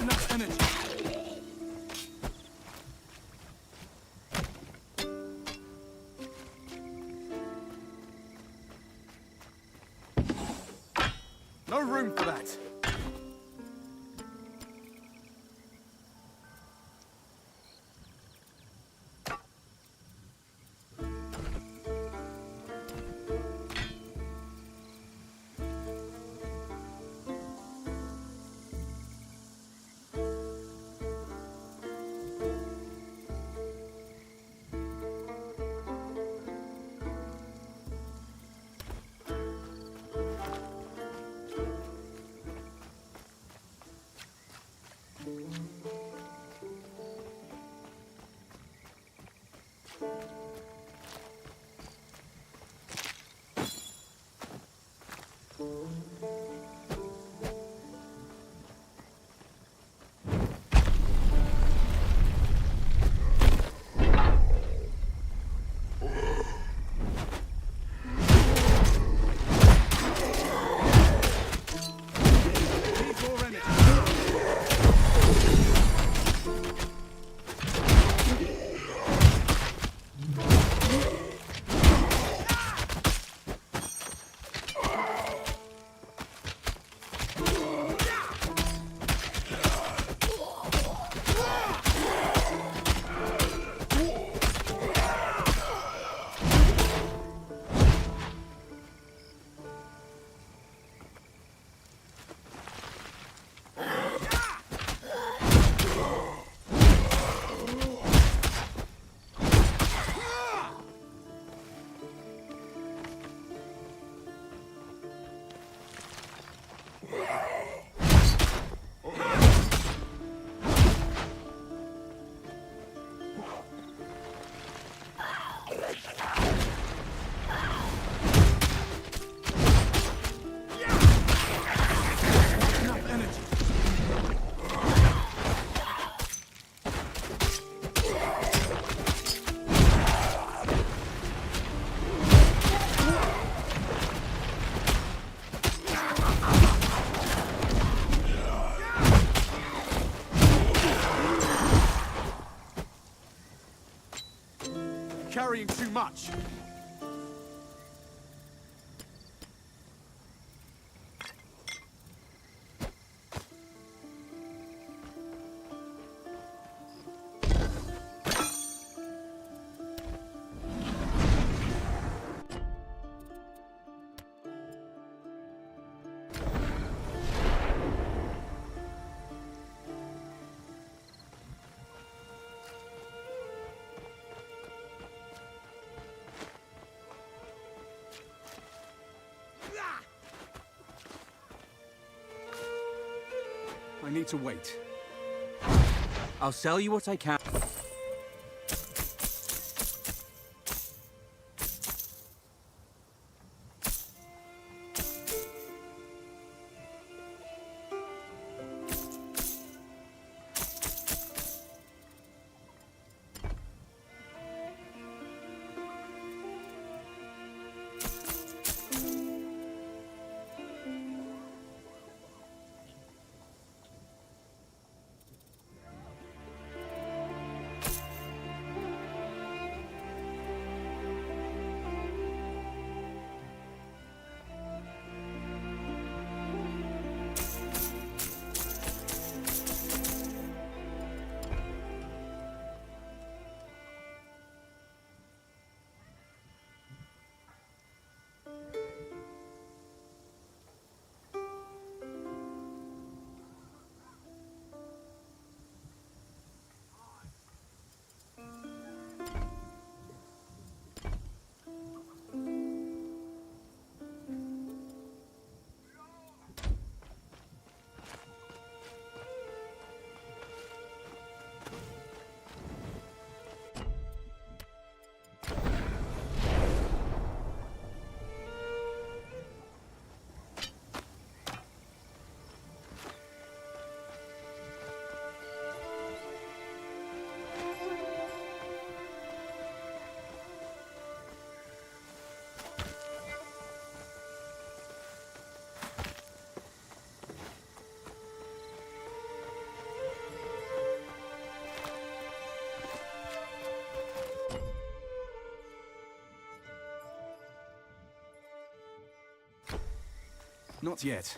enough energy. No room for that. Carrying too much. I need to wait. I'll sell you what I can. Not yet.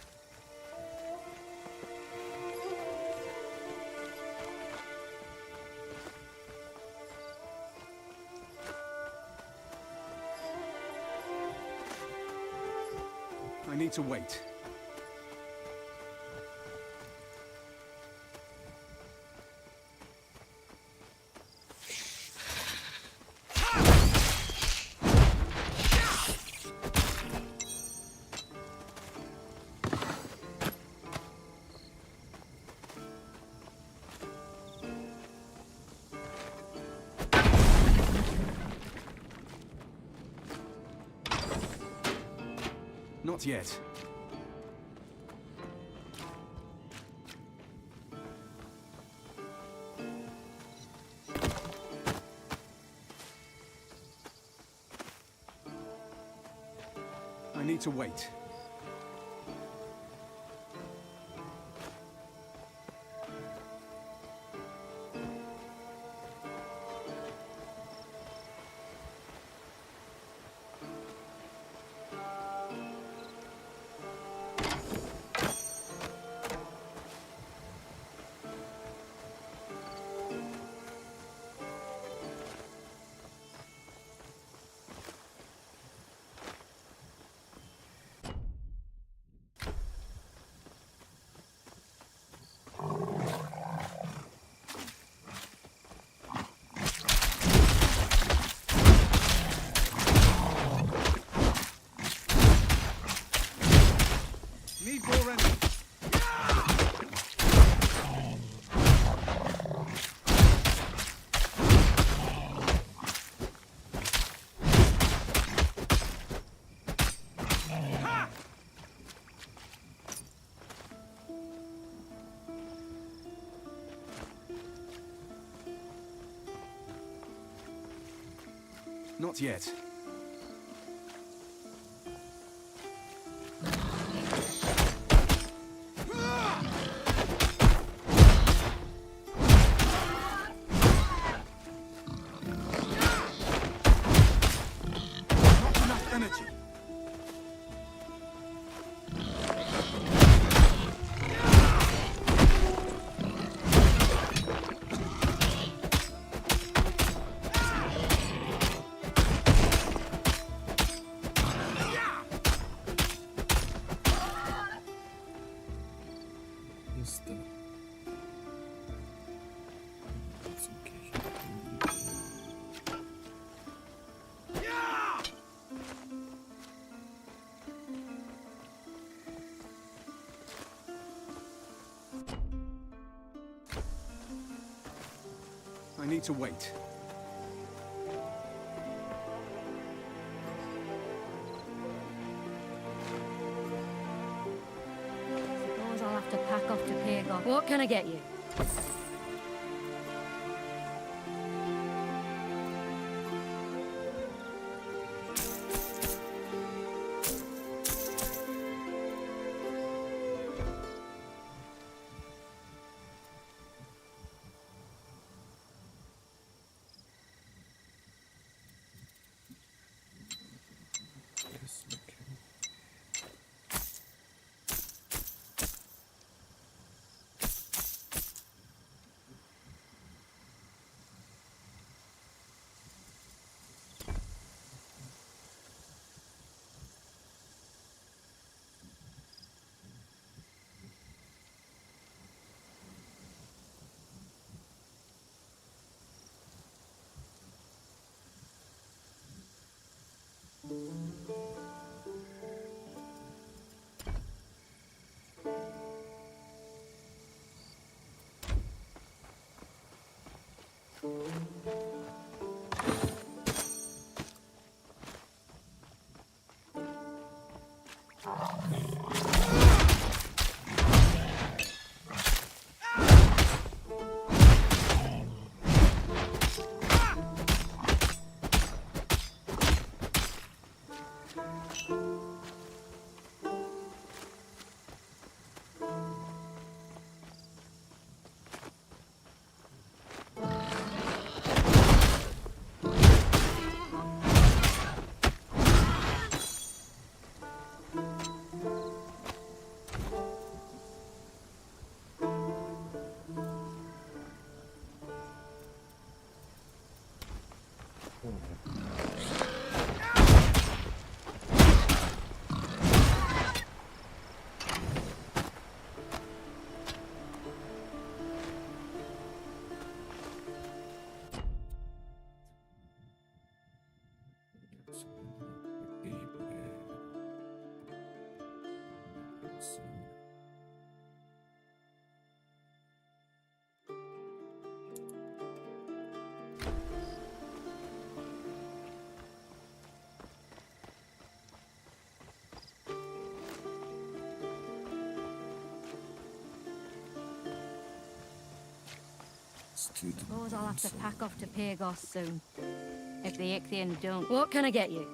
I need to wait. Not yet. I need to wait. Need more energy. Not yet. Not enough energy. I need to wait. Suppose I'll have to pack off to Pyrgos. What can I get you? soon. Suppose I'll have to pack off to Pyrgos soon. If the Ichthian don't... What can I get you?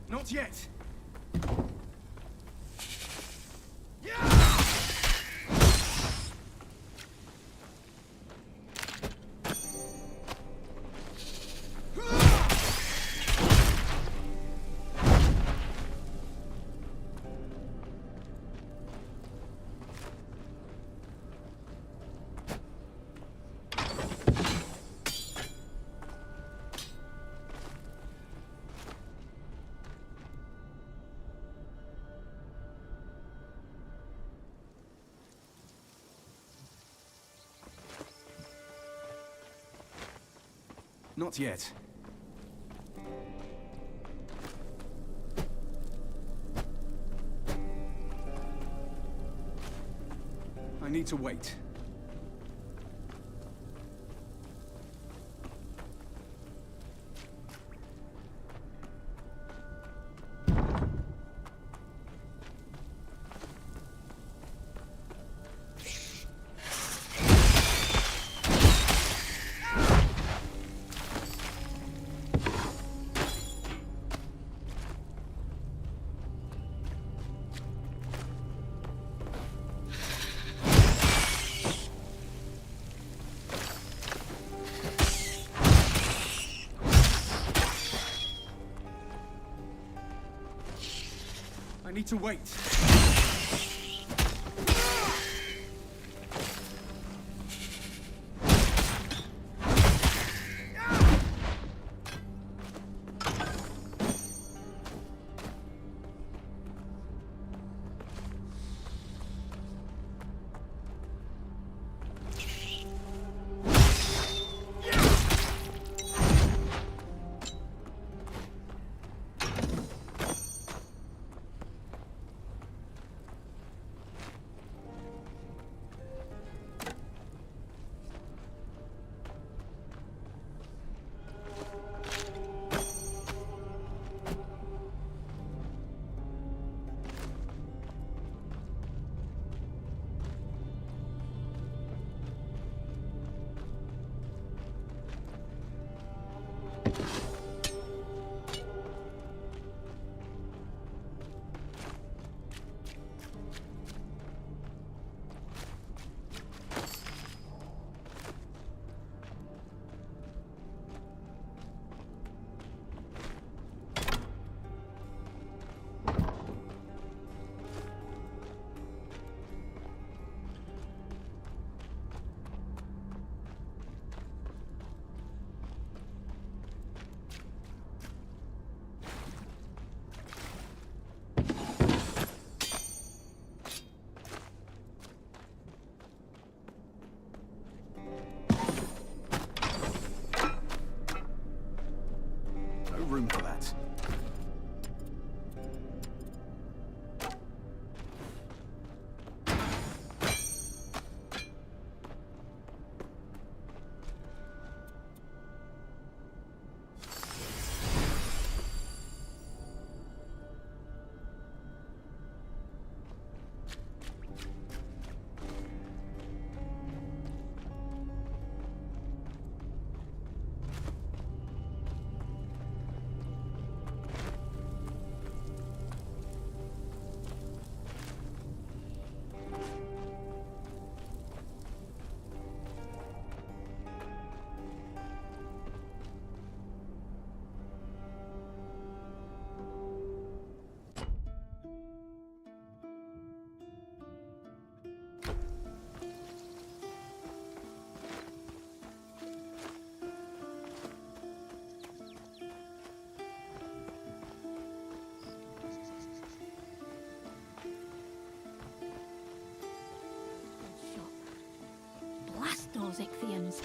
Not yet! Not yet. I need to wait. I need to wait. those Ichthians.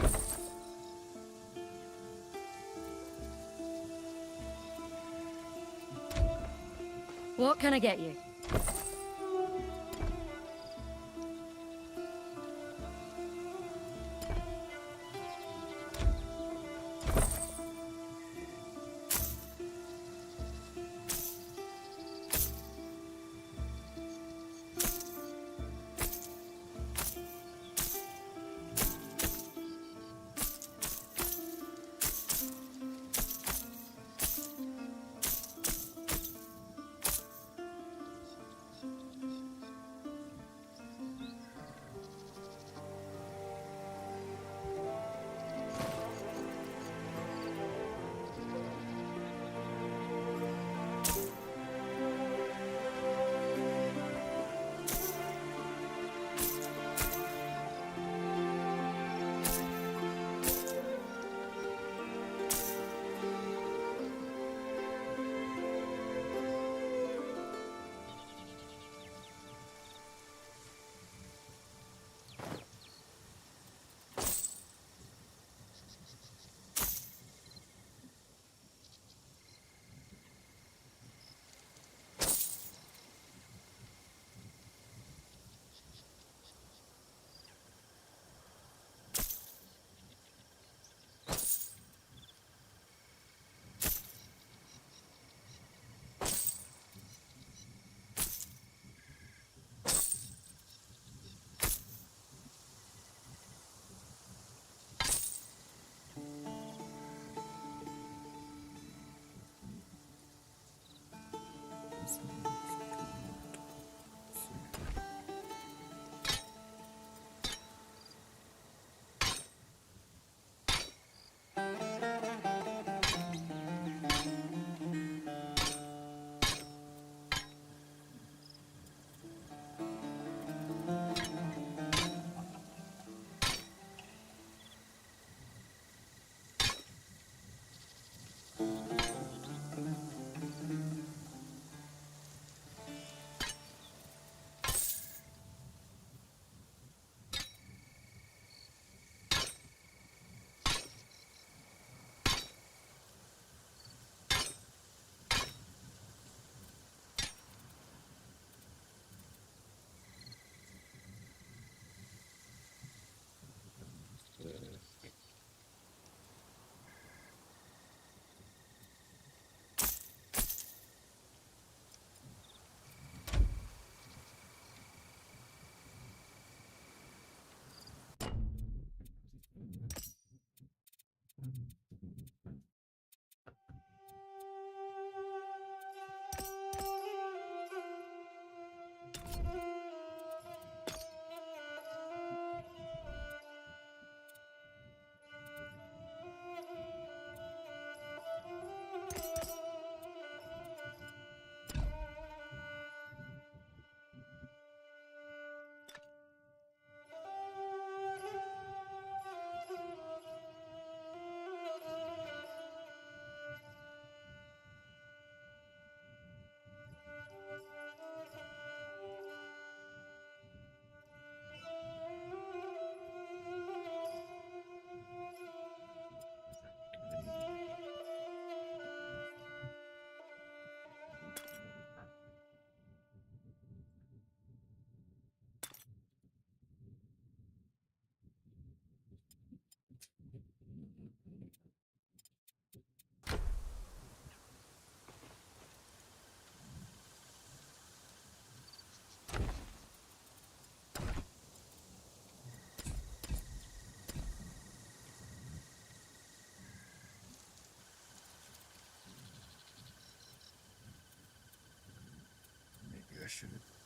What can I get you? I should have